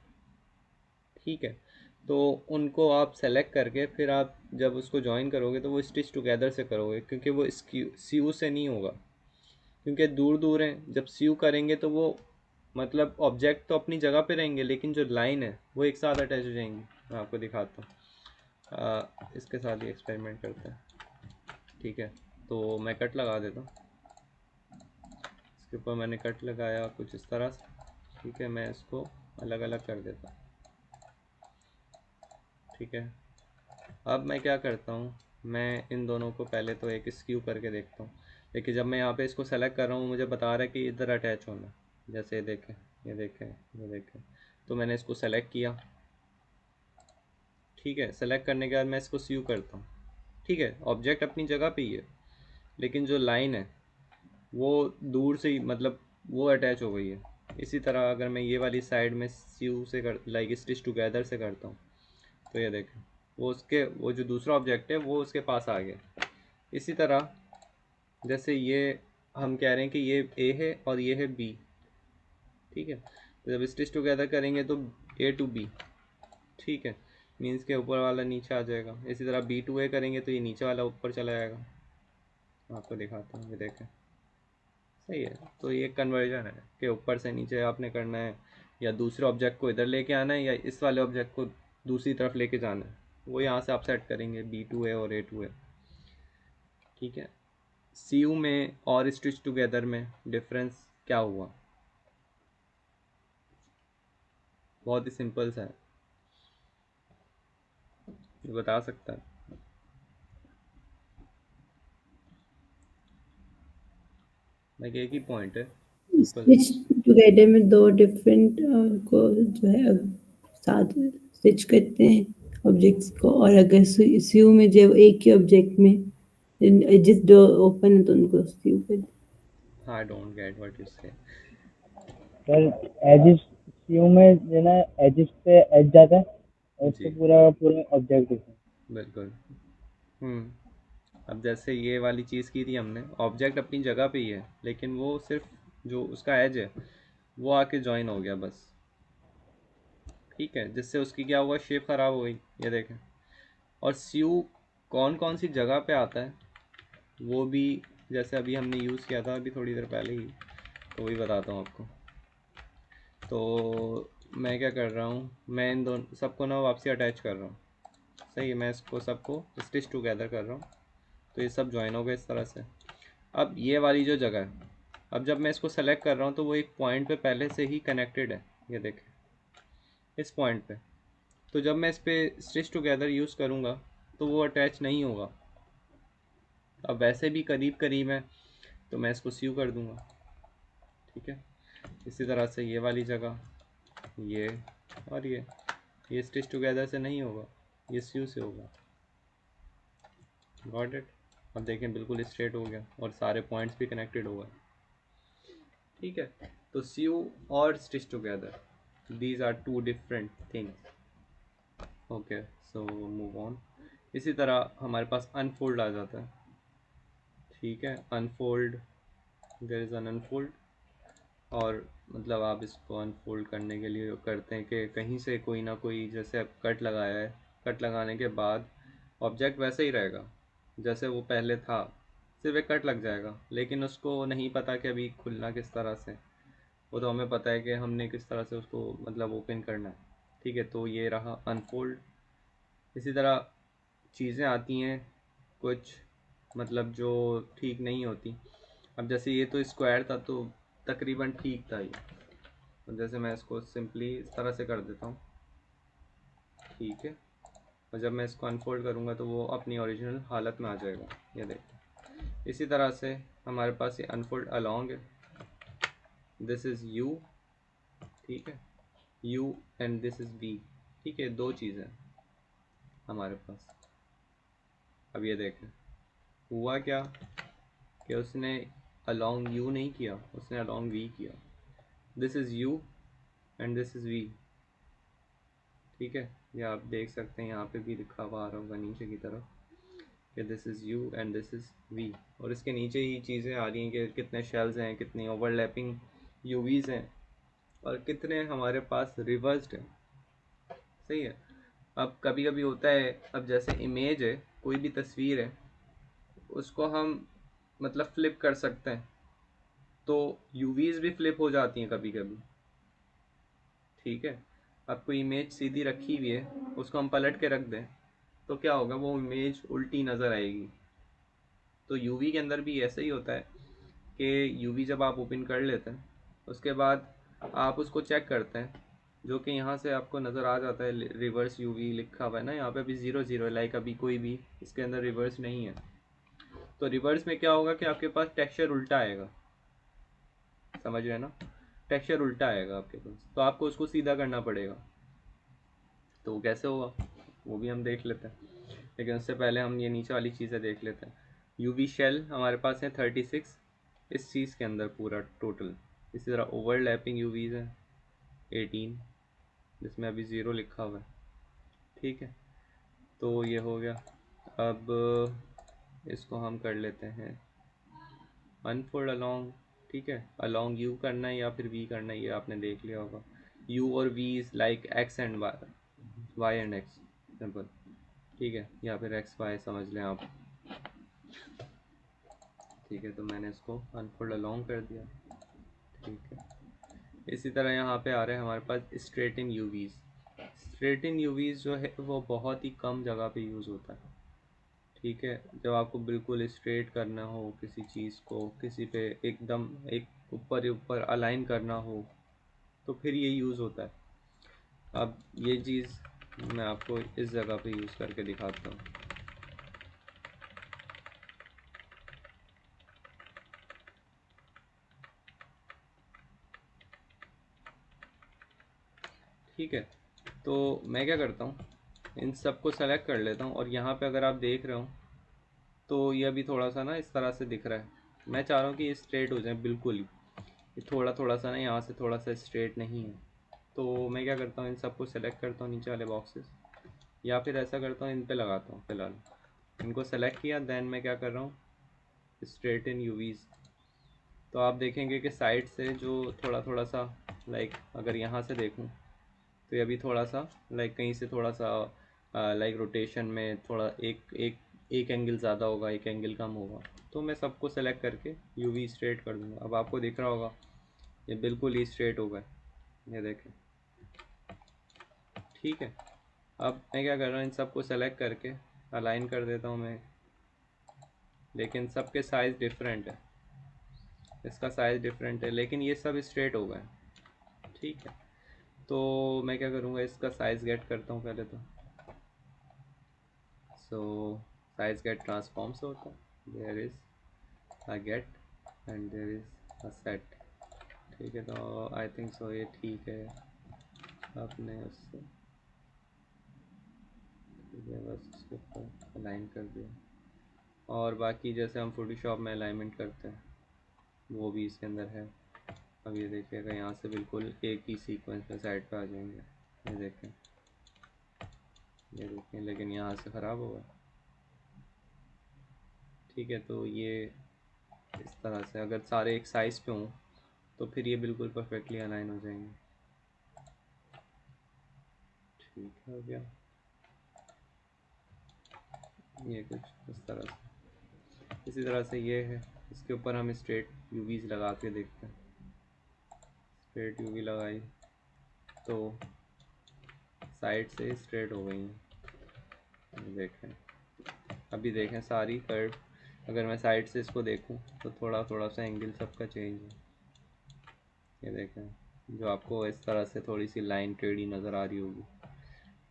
ठीक है, तो उनको आप सेलेक्ट करके फिर आप जब उसको ज्वाइन करोगे तो वो स्टिच टुगेदर से करोगे, क्योंकि वो सीयू से नहीं होगा, क्योंकि दूर दूर हैं। जब सीयू करेंगे तो वो मतलब ऑब्जेक्ट तो अपनी जगह पे रहेंगे लेकिन जो लाइन है वो एक साथ अटैच हो जाएंगी। मैं आपको दिखाता हूँ, इसके साथ ही एक्सपेरिमेंट करते हैं। ठीक है, तो मैं कट लगा देता हूँ, इसके ऊपर मैंने कट लगाया कुछ इस तरह से। ठीक है, मैं इसको अलग अलग कर देता हूँ। ठीक है, अब मैं क्या करता हूँ, मैं इन दोनों को पहले तो एक स्क्यू करके देखता हूँ। देखिए, जब मैं यहाँ पे इसको सेलेक्ट कर रहा हूँ मुझे बता रहा है कि इधर अटैच होना है। जैसे ये देखें, ये देखें, ये देखें, तो मैंने इसको सेलेक्ट किया। ठीक है, सेलेक्ट करने के बाद मैं इसको स्क्यू करता हूँ। ठीक है, ऑब्जेक्ट अपनी जगह पे ही है लेकिन जो लाइन है वो दूर से ही मतलब वो अटैच हो गई है। इसी तरह अगर मैं ये वाली साइड में स्यू से कर लाइक स्टिच टुगेदर से करता हूँ तो ये देखें, वो उसके वो जो दूसरा ऑब्जेक्ट है वो उसके पास आ गया। इसी तरह जैसे ये हम कह रहे हैं कि ये ए है और ये है बी। ठीक है, तो जब स्टिच टुगेदर करेंगे तो ए टू बी। ठीक है, मीन्स के ऊपर वाला नीचे आ जाएगा। इसी तरह बी टू ए करेंगे तो ये नीचे वाला ऊपर चला जाएगा। आपको दिखाता हूँ, ये देखें। सही है, तो ये कन्वर्जन है कि ऊपर से नीचे आपने करना है, या दूसरे ऑब्जेक्ट को इधर लेके आना है या इस वाले ऑब्जेक्ट को दूसरी तरफ लेके जाना है, वो यहाँ से आप सेट करेंगे बी टू है और ए टू है। ठीक है, सी यू में और स्टिच टुगेदर में डिफरेंस क्या हुआ, बहुत ही सिंपल सा है, ये बता सकता है। लाइक एक ही पॉइंट है, सिंपल। स्टिच टुगेदर में 2 डिफरेंट को जो है साथ स्टिच करते हैं ऑब्जेक्ट्स को, और अगर स्यू में जो एक ही ऑब्जेक्ट में एजेस जो ओपन है तो उनको स्यू कर दे। I don't get what you say. Sir edges सीयू में जो ना एजिस पे एज जाता है और उससे जी पूरा पूरा ऑब्जेक्ट दिखता है। बिल्कुल। अब जैसे ये वाली चीज़ की थी हमने, ऑब्जेक्ट अपनी जगह पे ही है लेकिन वो सिर्फ जो उसका एज है वो आके ज्वाइन हो गया बस। ठीक है, जिससे उसकी क्या हुआ, शेप ख़राब हो गई, ये देखें। और स्यू कौन कौन सी जगह पे आता है वो भी जैसे अभी हमने यूज़ किया था अभी थोड़ी देर पहले ही, तो वही बताता हूँ आपको। तो मैं क्या कर रहा हूँ, मैं इन दोनों सबको ना वापसी अटैच कर रहा हूँ। सही है, मैं इसको सबको स्टिच टुगेदर कर रहा हूँ, तो ये सब ज्वाइन हो गए इस तरह से। अब ये वाली जो जगह है, अब जब मैं इसको सेलेक्ट कर रहा हूँ तो वो एक पॉइंट पे पहले से ही कनेक्टेड है, ये देखें इस पॉइंट पे। तो जब मैं इस पर स्टिच टुगेदर यूज़ करूँगा तो वो अटैच नहीं होगा। अब वैसे भी करीब करीब है तो मैं इसको स्यू कर दूँगा। ठीक है, इसी तरह से ये वाली जगह, ये और ये स्टिच टुगेदर से नहीं होगा, ये स्यू से होगा। Got it. अब देखें बिल्कुल स्ट्रेट हो गया और सारे पॉइंट्स भी कनेक्टेड हो गए। ठीक है, तो स्यू और stitch together, these are two different things. Okay, so move on. इसी तरह हमारे पास अनफोल्ड आ जाता है। ठीक है, unfold, there is an unfold. और मतलब आप इसको अनफोल्ड करने के लिए करते हैं कि कहीं से कोई ना कोई, जैसे आप कट लगाया है, कट लगाने के बाद ऑब्जेक्ट वैसे ही रहेगा जैसे वो पहले था, सिर्फ एक कट लग जाएगा, लेकिन उसको नहीं पता कि अभी खुलना किस तरह से। वो तो हमें पता है कि हमने किस तरह से उसको मतलब ओपन करना है। ठीक है, तो ये रहा अनफोल्ड। इसी तरह चीज़ें आती हैं कुछ मतलब जो ठीक नहीं होती। अब जैसे ये तो स्क्वायर था तो तकरीबन ठीक था ये, तो जैसे मैं इसको सिंपली इस तरह से कर देता हूँ। ठीक है, और जब मैं इसको अनफोल्ड करूँगा तो वो अपनी ओरिजिनल हालत में आ जाएगा, ये देखिए। इसी तरह से हमारे पास ये अनफोल्ड अलोंग है, दिस इज़ यू। ठीक है, U and this is V. ठीक है, दो चीज़ें हमारे पास। अब ये देखें हुआ क्या कि उसने अलोंग यू नहीं किया, उसने अलोंग वी किया। This is U and this is V. ठीक है, ये आप देख सकते हैं यहाँ पे भी लिखा हुआ आ रहा होगा नीचे की तरफ कि this is U and this is V. और इसके नीचे ही चीज़ें आ रही हैं कि कितने शेल्स हैं, कितनी ओवरलैपिंग यूवीज़ हैं और कितने हमारे पास रिवर्स्ड हैं। सही है। अब कभी कभी होता है, अब जैसे इमेज है, कोई भी तस्वीर है, उसको हम मतलब फ्लिप कर सकते हैं, तो यूवीज़ भी फ्लिप हो जाती हैं कभी कभी। ठीक है, अब कोई इमेज सीधी रखी हुई है, उसको हम पलट के रख दें तो क्या होगा, वो इमेज उल्टी नज़र आएगी। तो यूवी के अंदर भी ऐसा ही होता है कि यूवी जब आप ओपन कर लेते हैं उसके बाद आप उसको चेक करते हैं, जो कि यहाँ से आपको नज़र आ जाता है, रिवर्स यूवी लिखा हुआ है ना यहाँ पे, अभी 0 0 लाइक अभी कोई भी इसके अंदर रिवर्स नहीं है। तो रिवर्स में क्या होगा कि आपके पास टेक्सचर उल्टा आएगा, समझ रहे हैं ना, टेक्सचर उल्टा आएगा आपके पास, तो आपको उसको सीधा करना पड़ेगा। तो वो कैसे होगा वो भी हम देख लेते हैं, लेकिन उससे पहले हम ये नीचे वाली चीज़ें देख लेते हैं। यूवी शेल हमारे पास है 36 इस चीज़ के अंदर पूरा टोटल। इसी तरह ओवरलैपिंग यूवीज़ हैं 18, जिसमें अभी 0 लिखा हुआ है। ठीक है, तो ये हो गया। अब इसको हम कर लेते हैं अनफोल्ड अलोंग। ठीक है, अलोंग यू करना है या फिर वी करना है, ये आपने देख लिया होगा। यू और V is like X and Y, Y and X, simple. ठीक है, या फिर एक्स वाई समझ लें आप। ठीक है, तो मैंने इसको अनफोल्ड अलोंग कर दिया। ठीक है, इसी तरह यहाँ पे आ रहे हैं हमारे पास स्ट्रेटिन यूवीज़। स्ट्रेटिन यूवीज़ जो है वो बहुत ही कम जगह पे यूज़ होता है। ठीक है, जब आपको बिल्कुल स्ट्रेट करना हो किसी चीज़ को, किसी पे एकदम एक ऊपर ऊपर अलाइन करना हो, तो फिर ये यूज़ होता है। अब ये चीज़ मैं आपको इस जगह पे यूज़ करके दिखाता हूँ। ठीक है, तो मैं क्या करता हूँ, इन सबको सेलेक्ट कर लेता हूँ और यहाँ पे अगर आप देख रहे हो तो ये अभी थोड़ा सा ना इस तरह से दिख रहा है। मैं चाह रहा हूँ कि ये स्ट्रेट हो जाए बिल्कुल ही। ये थोड़ा थोड़ा सा ना यहाँ से थोड़ा सा स्ट्रेट नहीं है, तो मैं क्या करता हूँ इन सबको सेलेक्ट करता हूँ नीचे वाले बॉक्सेस, या फिर ऐसा करता हूँ इन पे लगाता हूँ फ़िलहाल। इनको सेलेक्ट किया, देन मैं क्या कर रहा हूँ स्ट्रेट इन यूवीज़। तो आप देखेंगे कि साइड से जो थोड़ा थोड़ा सा लाइक अगर यहाँ से देखूँ तो ये अभी थोड़ा सा लाइक कहीं से थोड़ा सा लाइक रोटेशन में थोड़ा एक एंगल ज़्यादा होगा, एक एंगल कम होगा। तो मैं सबको सेलेक्ट करके यूवी स्ट्रेट कर दूँगा। अब आपको दिख रहा होगा ये बिल्कुल ही स्ट्रेट हो गए, ये देखें। ठीक है, अब मैं क्या कर रहा हूँ इन सबको सेलेक्ट करके अलाइन कर देता हूँ मैं, लेकिन सबके साइज़ डिफरेंट है। इसका साइज़ डिफरेंट है लेकिन ये सब स्ट्रेट हो गए। ठीक है, तो मैं क्या करूँगा इसका साइज़ गेट करता हूँ पहले तो। सो साइज़ गेट ट्रांसफॉर्म से होता है, there is a gate and there is a set. ठीक है, तो आई थिंक सो ये ठीक है। आपने उससे ठीक है बस उसके ऊपर अलाइन कर दिया, और बाकी जैसे हम फोटोशॉप में अलाइनमेंट करते हैं वो भी इसके अंदर है। अब ये देखिएगा यहाँ से बिल्कुल एक ही सीक्वेंस में साइड पे आ जाएंगे, ये देखें, ये देखें, लेकिन यहाँ से ख़राब होगा। ठीक है, तो ये इस तरह से अगर सारे एक साइज़ पे हों तो फिर ये बिल्कुल परफेक्टली अलाइन हो जाएंगे। ठीक है, हो गया ये कुछ इस तरह से। इसी तरह से ये है, इसके ऊपर हम स्ट्रेट यूवीज़ लगा के देखते हैं। स्ट्रेट यूवी लगाई तो साइड से स्ट्रेट हो गई हैं, देखें। अभी देखें सारी कर्व, अगर मैं साइड से इसको देखूं तो थोड़ा थोड़ा सा एंगल सबका चेंज है, ये देखें। जो आपको इस तरह से थोड़ी सी लाइन टेढ़ी नज़र आ रही होगी।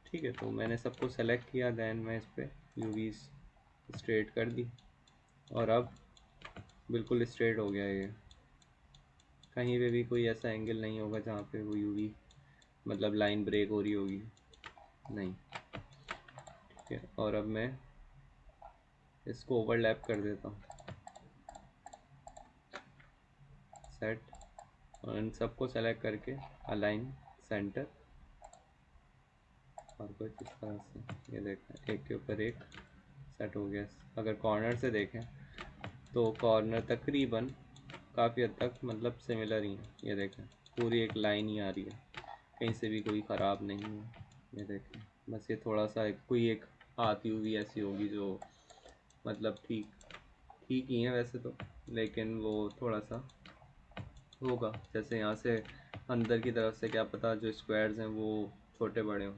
ठीक है, तो मैंने सबको सेलेक्ट किया, दैन मैं इस पर यूवीज़ स्ट्रेट कर दी और अब बिल्कुल स्ट्रेट हो गया ये। कहीं पे भी कोई ऐसा एंगल नहीं होगा जहाँ पे वो यूवी मतलब लाइन ब्रेक हो रही होगी, नहीं। ठीक है, और अब मैं इसको ओवरलैप कर देता हूँ, सेट, और इन सबको सेलेक्ट करके अलाइन सेंटर, और कुछ इस तरह से, ये देखें एक के ऊपर एक सेट हो गया। अगर कॉर्नर से देखें तो कॉर्नर तकरीबन काफ़ी हद तक मतलब सिमिलर ही है, ये देखें पूरी एक लाइन ही आ रही है, कहीं से भी कोई ख़राब नहीं है, ये देखें। बस ये थोड़ा सा कोई एक आती हुई ऐसी होगी जो मतलब ठीक ठीक ही है वैसे तो, लेकिन वो थोड़ा सा होगा, जैसे यहाँ से अंदर की तरफ से क्या पता जो स्क्वायर्स हैं वो छोटे बड़े हों।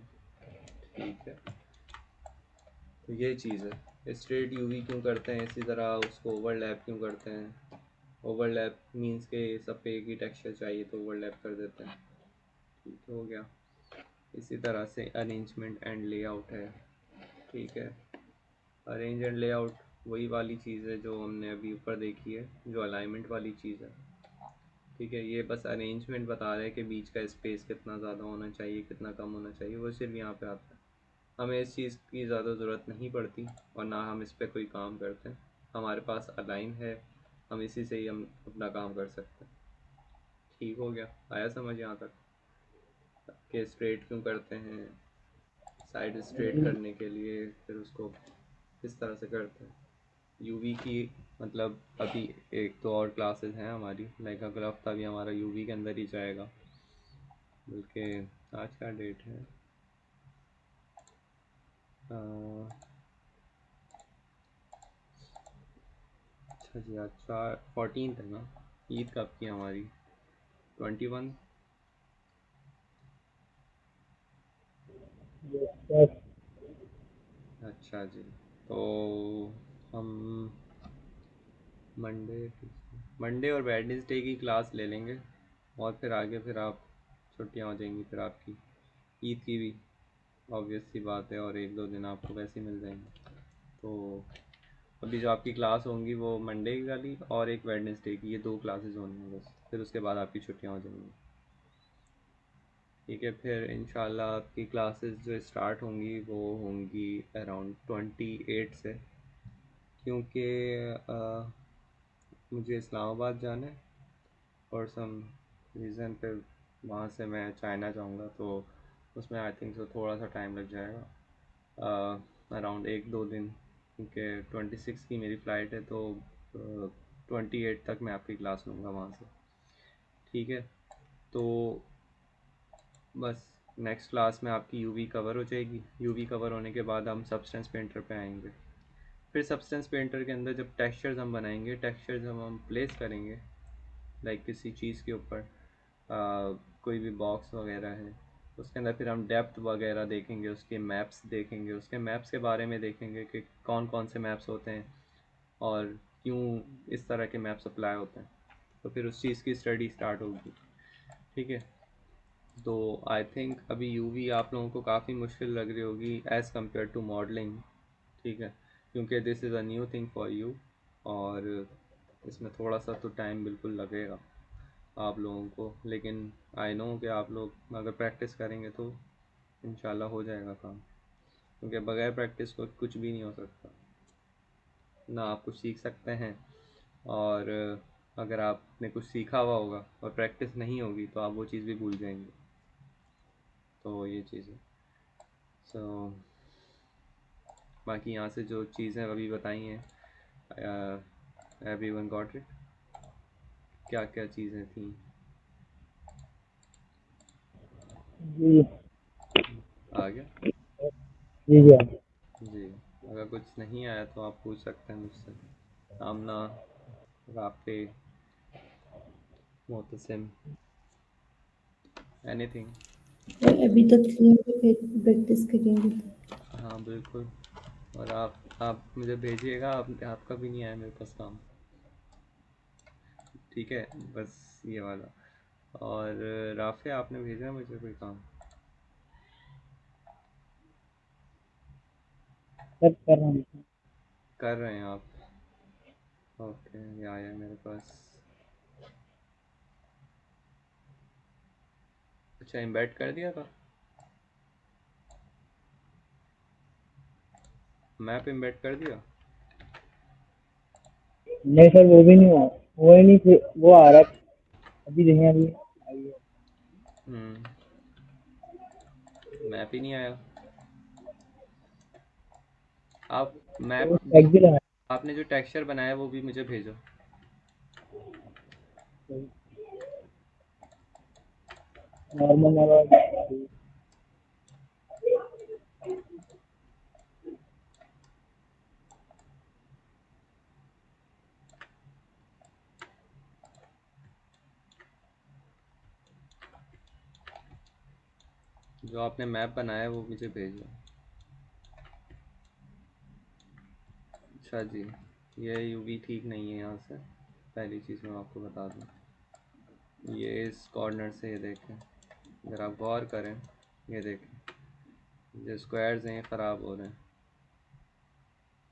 ठीक है, तो ये चीज़ है। स्ट्रेट यूवी क्यों करते हैं, इसी तरह उसको ओवरलैप क्यों करते हैं। ओवरलैप मींस के सब पे एक ही टेक्सचर चाहिए तो ओवरलैप कर देते हैं। ठीक हो गया। इसी तरह से अरेंजमेंट एंड लेआउट है। ठीक है, अरेंज एंड लेआउट वही वाली चीज़ है जो हमने अभी ऊपर देखी है, जो अलाइनमेंट वाली चीज़ है। ठीक है, ये बस अरेंजमेंट बता रहे हैं कि बीच का स्पेस कितना ज़्यादा होना चाहिए, कितना कम होना चाहिए, वो सिर्फ यहाँ पे आता है। हमें इस चीज़ की ज़्यादा ज़रूरत नहीं पड़ती और ना हम इस पर कोई काम करते हैं। हमारे पास अलाइन है, हम इसी से ही हम अपना काम कर सकते हैं। ठीक हो गया, आया समझ यहाँ तक कि स्ट्रेट क्यों करते हैं। साइड स्ट्रेट करने के लिए फिर उसको किस तरह से करते हैं। यूवी की मतलब अभी एक तो और क्लासेस हैं हमारी, लाइक अगला हफ्ता भी हमारा यूवी के अंदर ही जाएगा, बल्कि आज का डेट है अच्छा जी, आज 14 है ना। ईद कब की हमारी 21। अच्छा जी, तो हम मंडे और वेडनेसडे की क्लास ले लेंगे, और फिर आगे फिर आप छुट्टियां हो जाएंगी फिर आपकी, ईद की भी ऑब्वियस सी बात है, और एक दो दिन आपको वैसे ही मिल जाएंगे। तो अभी जो आपकी क्लास होंगी वो मंडे की वाली और एक वेडनेसडे की, ये दो क्लासेस होनी है बस, फिर उसके बाद आपकी छुट्टियां हो जाएंगी। ठीक है, फिर इंशाल्लाह आपकी क्लासेस जो स्टार्ट होंगी वो होंगी अराउंड 28 से, क्योंकि मुझे इस्लामाबाद जाना है और सम रीज़न पे वहाँ से मैं चाइना जाऊँगा, तो उसमें आई थिंक सो थोड़ा सा टाइम लग जाएगा, अराउंड 1-2 दिन, क्योंकि 26 की मेरी फ़्लाइट है, तो 28 तक मैं आपकी क्लास लूँगा वहाँ से। ठीक है, तो बस नेक्स्ट क्लास में आपकी यूवी कवर हो जाएगी। यूवी कवर होने के बाद हम सब्सटेंस पेंटर पे आएंगे। फिर सब्सटेंस पेंटर के अंदर जब टेक्सचर्स हम बनाएंगे, टेक्सचर्स हम प्लेस करेंगे लाइक किसी चीज़ के ऊपर, कोई भी बॉक्स वगैरह है, उसके अंदर फिर हम डेप्थ वगैरह देखेंगे, उसके मैप्स देखेंगे, उसके मैप्स के बारे में देखेंगे कि कौन कौन से मैप्स होते हैं और क्यों इस तरह के मैप्स अप्लाई होते हैं, तो फिर उस चीज़ की स्टडी स्टार्ट होगी। ठीक है, तो आई थिंक अभी यूवी आप लोगों को काफ़ी मुश्किल लग रही होगी एज़ कम्पेयर टू मॉडलिंग। ठीक है, क्योंकि this is a new thing for you, और इसमें थोड़ा सा तो टाइम बिल्कुल लगेगा आप लोगों को, लेकिन आई नो कि आप लोग अगर प्रैक्टिस करेंगे तो इंशाल्लाह हो जाएगा काम, क्योंकि बगैर प्रैक्टिस को कुछ भी नहीं हो सकता। ना आप कुछ सीख सकते हैं, और अगर आपने कुछ सीखा हुआ होगा और प्रैक्टिस नहीं होगी तो आप वो चीज़ भी भूल जाएंगे। तो ये चीज़ है। सो बाकी यहाँ से जो चीज़ें अभी बताई हैं, एवरीवन गॉट इट? क्या क्या चीज़ें थी? जी आ गया? जी जी हाँ। जी, अगर कुछ नहीं आया तो आप पूछ सकते हैं मुझसे। आमना, राफे, मोतसिम, एनीथिंग। और अभी तक क्लीन पे प्रैक्टिस करेंगे तो हाँ बिल्कुल, और आप मुझे भेजिएगा, आपका भी नहीं आया मेरे पास काम। ठीक है, बस ये वाला। और राफे, आपने भेजा है मुझे कोई काम? सब कर रहा हूँ। कर रहे हैं आप? ओके, ये आया मेरे पास। अच्छा, इम्बेड कर दिया था? मैप इम्बेड कर दिया? नहीं सर, वो भी नहीं हुआ। वो ही नहीं वो आ रहा है अभी, देखें अभी आई है। मैप ही नहीं आया। आप मैप वो टैग भी लगा आपने जो टेक्सचर बनाया वो भी मुझे भेजो। है नॉर्मल वाला। जो आपने मैप बनाया वो मुझे भेजो। अच्छा जी, ये यूवी ठीक नहीं है यहाँ से, पहली चीज़ मैं आपको बता दूँ। ये इस कॉर्नर से, ये देखें, अगर आप गौर करें, ये देखें, जो स्क्वायर्स हैं ये ख़राब हो रहे हैं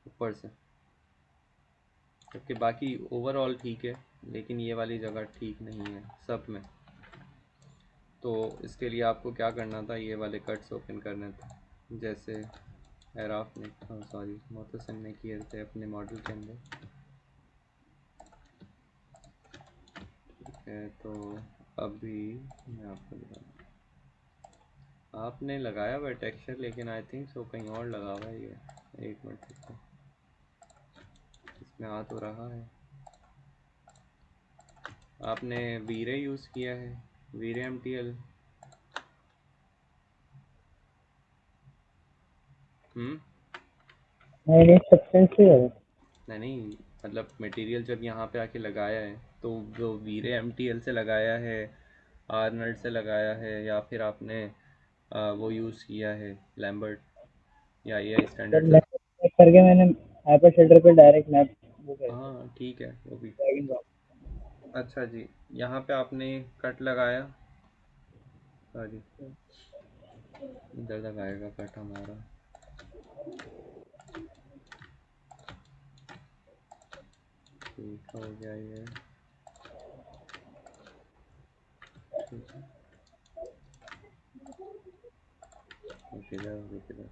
ऊपर से, जबकि बाकी ओवरऑल ठीक है, लेकिन ये वाली जगह ठीक नहीं है सब में। तो इसके लिए आपको क्या करना था, ये वाले कट्स ओपन करने थे, जैसे एराफ ने, सॉरी मोतसिम ने किए थे अपने मॉडल के अंदर। ठीक है, तो अभी मैं आपको दिखाऊँ, आपने लगाया हुआ टेक्सचर, लेकिन आई थिंक सो कहीं और लगा हुआ है ये। एक मिनट रुको, इसमें आ तो रहा है। आपने वीरे यूज़ किया है, वीरे MTL। हम्म। नहीं नहीं, सब्सटेंस से है। नहीं, मतलब मटेरियल जब यहाँ पे आके लगाया है, तो जो वीरे MTL से लगाया है, आर्नल्ड से लगाया है, या फिर आपने वो यूज़ किया है लैम्बर्ट या AI सर स्टैंडर्ड से? मैप करके मैंने हाइपर शेल्टर पे डायरेक्ट मैप वो कर दिया, हाँ ठीक है, वो भी। Drag and drop. अच्छा जी, यहाँ पे आपने कट लगाया, सॉरी इधर लगाएगा कट हमारा। ठीक हो गया ये, ठीक है। होगी किधर।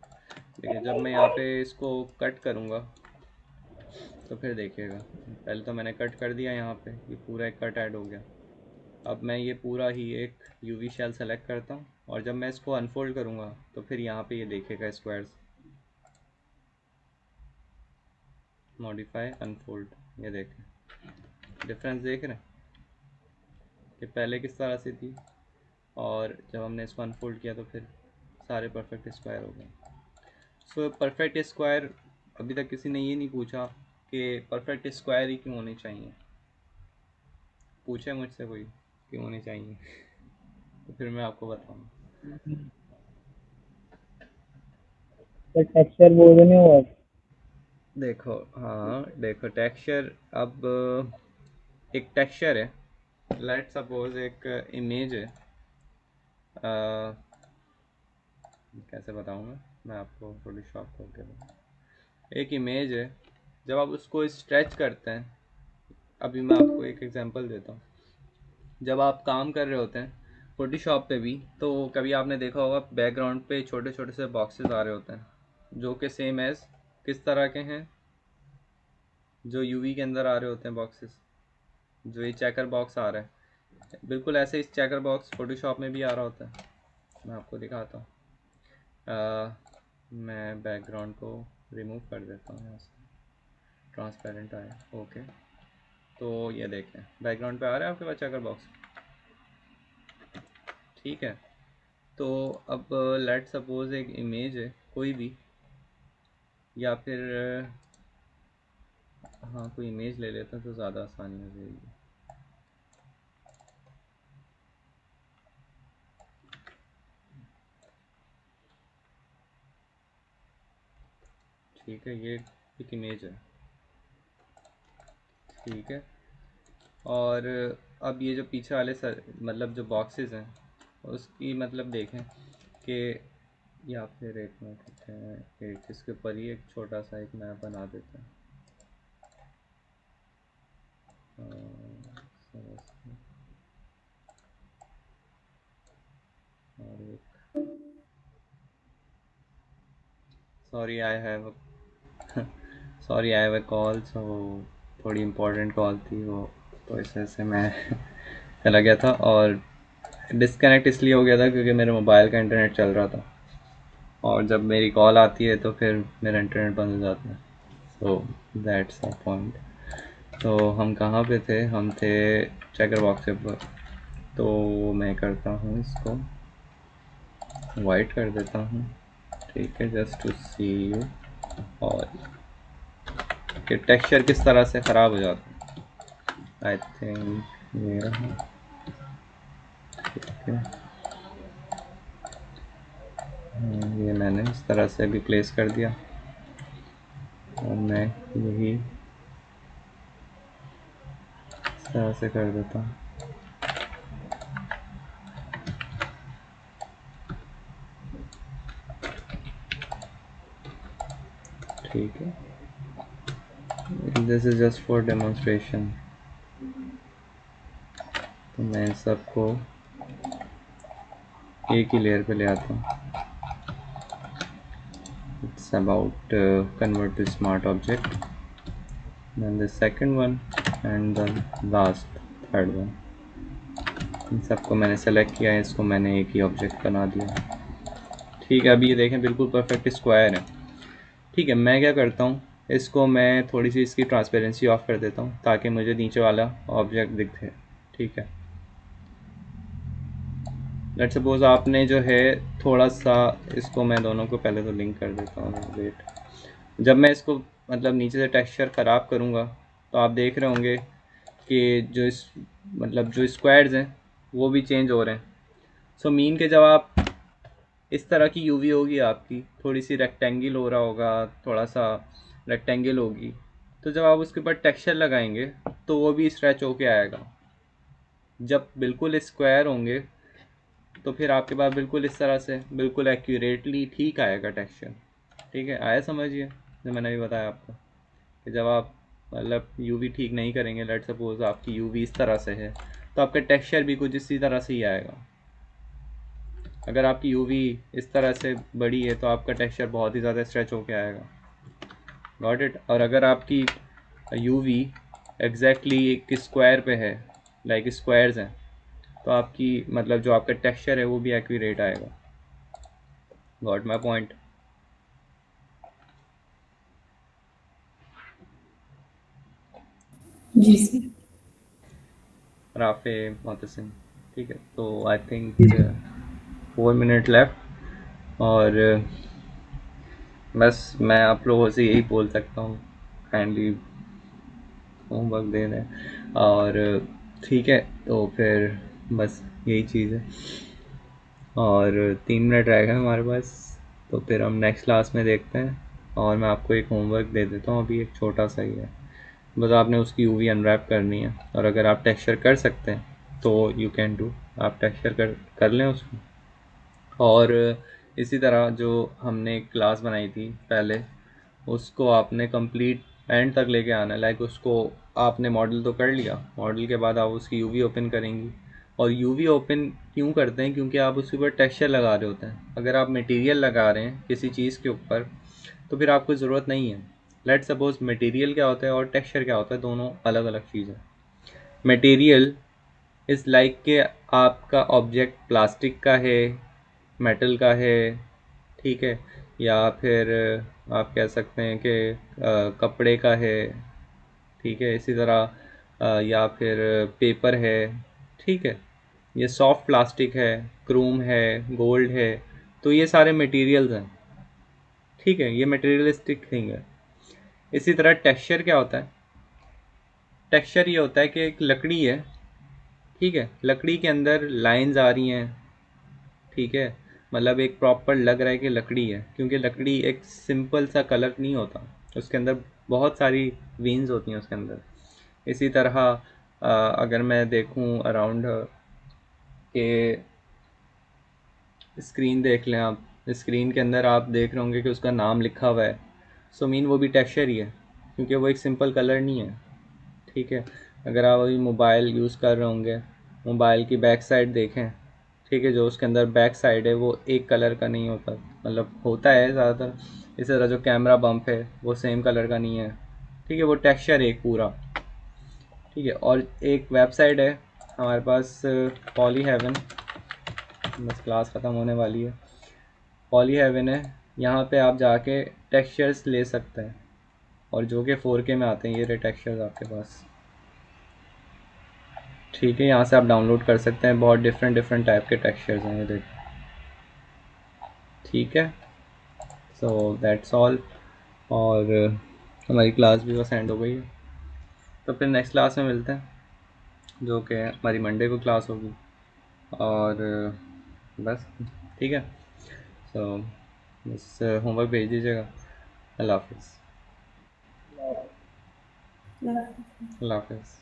देखिए जब मैं यहाँ पे इसको कट करूँगा तो फिर देखिएगा, पहले तो मैंने कट कर दिया, यहाँ पे ये पूरा एक कट ऐड हो गया। अब मैं ये पूरा ही एक यूवी शेल सेलेक्ट करता हूँ और जब मैं इसको अनफोल्ड करूँगा तो फिर यहाँ पे ये देखिएगा स्क्वायर्स, मॉडिफाई अनफोल्ड, ये देखें डिफरेंस देख रहे हैं कि पहले किस तरह से थी और जब हमने इसको अनफोल्ड किया तो फिर सारे परफेक्ट स्क्वायर हो गए। सो परफेक्ट स्क्वायर, अभी तक किसी ने ये नहीं पूछा कि परफेक्ट स्क्वायर ही क्यों होने चाहिए, पूछे मुझसे कोई क्यों होने चाहिए तो फिर मैं आपको बताऊँगा। तो टेक्सचर बोल रहे हो आप? देखो हाँ देखो टेक्सचर, अब एक टेक्सचर है, लेट सपोज एक इमेज है, कैसे बताऊँ मैं आपको फोटोशॉप करके बताऊँ। एक इमेज है, जब आप उसको स्ट्रेच करते हैं, अभी मैं आपको एक एग्जांपल देता हूँ। जब आप काम कर रहे होते हैं फोटोशॉप पे भी, तो कभी आपने देखा होगा बैकग्राउंड पे छोटे छोटे से बॉक्सेस आ रहे होते हैं जो कि सेम एज किस तरह के हैं, जो यूवी के अंदर आ रहे होते हैं बॉक्सेस, जो ये चेकर बॉक्स आ रहा है, बिल्कुल ऐसे इस चेकर बॉक्स फोटोशॉप में भी आ रहा होता है। मैं आपको दिखाता हूँ, मैं बैकग्राउंड को रिमूव कर देता हूँ यहाँ से, ट्रांसपेरेंट आया, ओके। तो ये देखें बैकग्राउंड पे आ रहा है आपके पास चेकर बॉक्स, ठीक है। तो अब लेट सपोज एक इमेज है कोई भी, या फिर हाँ कोई इमेज ले लेते हैं तो ज़्यादा आसानी हो जाएगी। ठीक है, ये एक इमेज है, ठीक है। और अब ये जो पीछे वाले सर मतलब जो बॉक्सेस हैं उसकी मतलब देखें कि, या फिर एक मिनट है, एक इसके ऊपर ही एक छोटा सा एक मैप बना देते हैं। और एक sorry I have sorry I have a call, so थोड़ी इम्पोर्टेंट कॉल थी वो, तो इस वजह से मैं चला गया था और डिस्कनेक्ट इसलिए हो गया था क्योंकि मेरे मोबाइल का इंटरनेट चल रहा था और जब मेरी कॉल आती है तो फिर मेरा इंटरनेट बंद हो जाता है। So that's the point. तो हम कहाँ पे थे, हम थे चेकर बॉक्स पर। तो मैं करता हूँ इसको वाइट कर देता हूँ, ठीक है, जस्ट टू सी यू, और कि टेक्सचर किस तरह से ख़राब हो जाता है। आई थिंक ये रहा, ठीक है। ये मैंने इस तरह से भी प्लेस कर दिया और मैं यही इस तरह से कर देता हूँ, ठीक है। This is just for demonstration. तो मैं इन सबको एक ही लेयर पे ले आता हूँ। It's about convert to smart object, then the second one and the last third one। इन सबको मैंने सेलेक्ट किया है, इसको मैंने एक ही ऑब्जेक्ट बना दिया, ठीक है। अभी ये देखें बिल्कुल परफेक्ट स्क्वायर है, ठीक है। मैं क्या करता हूँ, इसको मैं थोड़ी सी इसकी ट्रांसपेरेंसी ऑफ कर देता हूँ ताकि मुझे नीचे वाला ऑब्जेक्ट दिखे, ठीक है। लेट्स सपोज आपने जो है थोड़ा सा इसको, मैं दोनों को पहले तो लिंक कर देता हूँ, वेट। जब मैं इसको मतलब नीचे से टेक्सचर ख़राब करूँगा तो आप देख रहे होंगे कि जो इस मतलब जो स्क्वायर्स हैं वो भी चेंज हो रहे हैं। सो मीन के जब आप इस तरह की यूवी होगी आपकी, थोड़ी सी रेक्टेंगल हो रहा होगा, थोड़ा सा रेक्टेंगल होगी, तो जब आप उसके ऊपर टेक्सचर लगाएंगे तो वो भी स्ट्रेच होके आएगा। जब बिल्कुल स्क्वायर होंगे तो फिर आपके पास बिल्कुल इस तरह से बिल्कुल एक्यूरेटली ठीक आएगा टेक्सचर, ठीक है। आया समझिए जो मैंने अभी बताया आपको कि जब आप मतलब यूवी ठीक नहीं करेंगे, लेट सपोज आपकी यूवी इस तरह से है, तो आपका टेक्सचर भी कुछ इसी तरह से ही आएगा। अगर आपकी यूवी इस तरह से बड़ी है तो आपका टेक्सचर बहुत ही ज़्यादा स्ट्रेच होके आएगा। Got it. और अगर आपकी यूवी एग्जैक्टली एक स्क्वायर पे है, लाइक स्क्वायर्स हैं, तो आपकी मतलब जो आपका टेक्सचर है वो भी एक्यूरेट आएगा। Got my point. जी सर। राफे मोहतसिन। ठीक है, तो आई थिंक 4 मिनट लेफ्ट, और बस मैं आप लोगों से यही बोल सकता हूँ, काइंडली होमवर्क दे दें। और ठीक है, तो फिर बस यही चीज़ है। और 3 मिनट रह गए हमारे पास, तो फिर हम नेक्स्ट क्लास में देखते हैं। और मैं आपको एक होमवर्क दे देता हूँ, अभी एक छोटा सा ही है, बस आपने उसकी यूवी अनरैप करनी है। और अगर आप टेक्सचर कर सकते हैं तो यू कैन डू, आप टेक्सचर कर लें उसको। और इसी तरह जो हमने क्लास बनाई थी पहले, उसको आपने कंप्लीट एंड तक लेके आना है। लाइक उसको आपने मॉडल तो कर लिया, मॉडल के बाद आप उसकी यूवी ओपन करेंगी। और यूवी ओपन क्यों करते हैं? क्योंकि आप उसके ऊपर टेक्सचर लगा रहे होते हैं। अगर आप मटेरियल लगा रहे हैं किसी चीज़ के ऊपर तो फिर आपको ज़रूरत नहीं है। लेट्स सपोज मटेरियल क्या होता है और टेक्सचर क्या होता है, दोनों अलग अलग चीज़ है। मटेरियल इज़ लाइक के आपका ऑब्जेक्ट प्लास्टिक का है, मेटल का है, ठीक है, या फिर आप कह सकते हैं कि कपड़े का है, ठीक है, इसी तरह या फिर पेपर है, ठीक है, ये सॉफ्ट प्लास्टिक है, क्रोम है, गोल्ड है, तो ये सारे मटेरियल्स हैं, ठीक है, ये मटेरियलिस्टिक थिंग है। इसी तरह टेक्सचर क्या होता है? टेक्सचर ये होता है कि एक लकड़ी है, ठीक है, लकड़ी के अंदर लाइंस आ रही हैं, ठीक है, मतलब एक प्रॉपर लग रहा है कि लकड़ी है, क्योंकि लकड़ी एक सिंपल सा कलर नहीं होता, उसके अंदर बहुत सारी वेन्स होती हैं उसके अंदर। इसी तरह अगर मैं देखूं अराउंड के स्क्रीन देख लें आप, स्क्रीन के अंदर आप देख रहे होंगे कि उसका नाम लिखा हुआ है, सो मीन वो भी टेक्सचर ही है, क्योंकि वो एक सिंपल कलर नहीं है, ठीक है। अगर आप अभी मोबाइल यूज़ कर रहे होंगे, मोबाइल की बैक साइड देखें, ठीक है, जो उसके अंदर बैक साइड है वो एक कलर का नहीं होता, मतलब होता है ज़्यादातर। इसी तरह जो कैमरा बम्प है वो सेम कलर का नहीं है, ठीक है, वो टेक्सचर है एक पूरा, ठीक है। और एक वेबसाइट है हमारे पास, पॉली हेवन, बस क्लास ख़त्म होने वाली है, पॉली हेवन है, यहाँ पे आप जाके टेक्सचर्स ले सकते हैं, और जो कि 4K में आते हैं, ये रहे टेक्सचर्स आपके पास, ठीक है, यहाँ से आप डाउनलोड कर सकते हैं, बहुत डिफरेंट डिफरेंट टाइप के टेक्सचर्स हैं ये देखिए, ठीक है। So that's all. और हमारी क्लास भी बस एंड हो गई है, तो फिर नेक्स्ट क्लास में मिलते हैं, जो कि हमारी मंडे को क्लास होगी। और बस ठीक है, सो बस होमवर्क भेज दीजिएगा। अल्लाह हाफिज़। अल्लाह हाफिज़।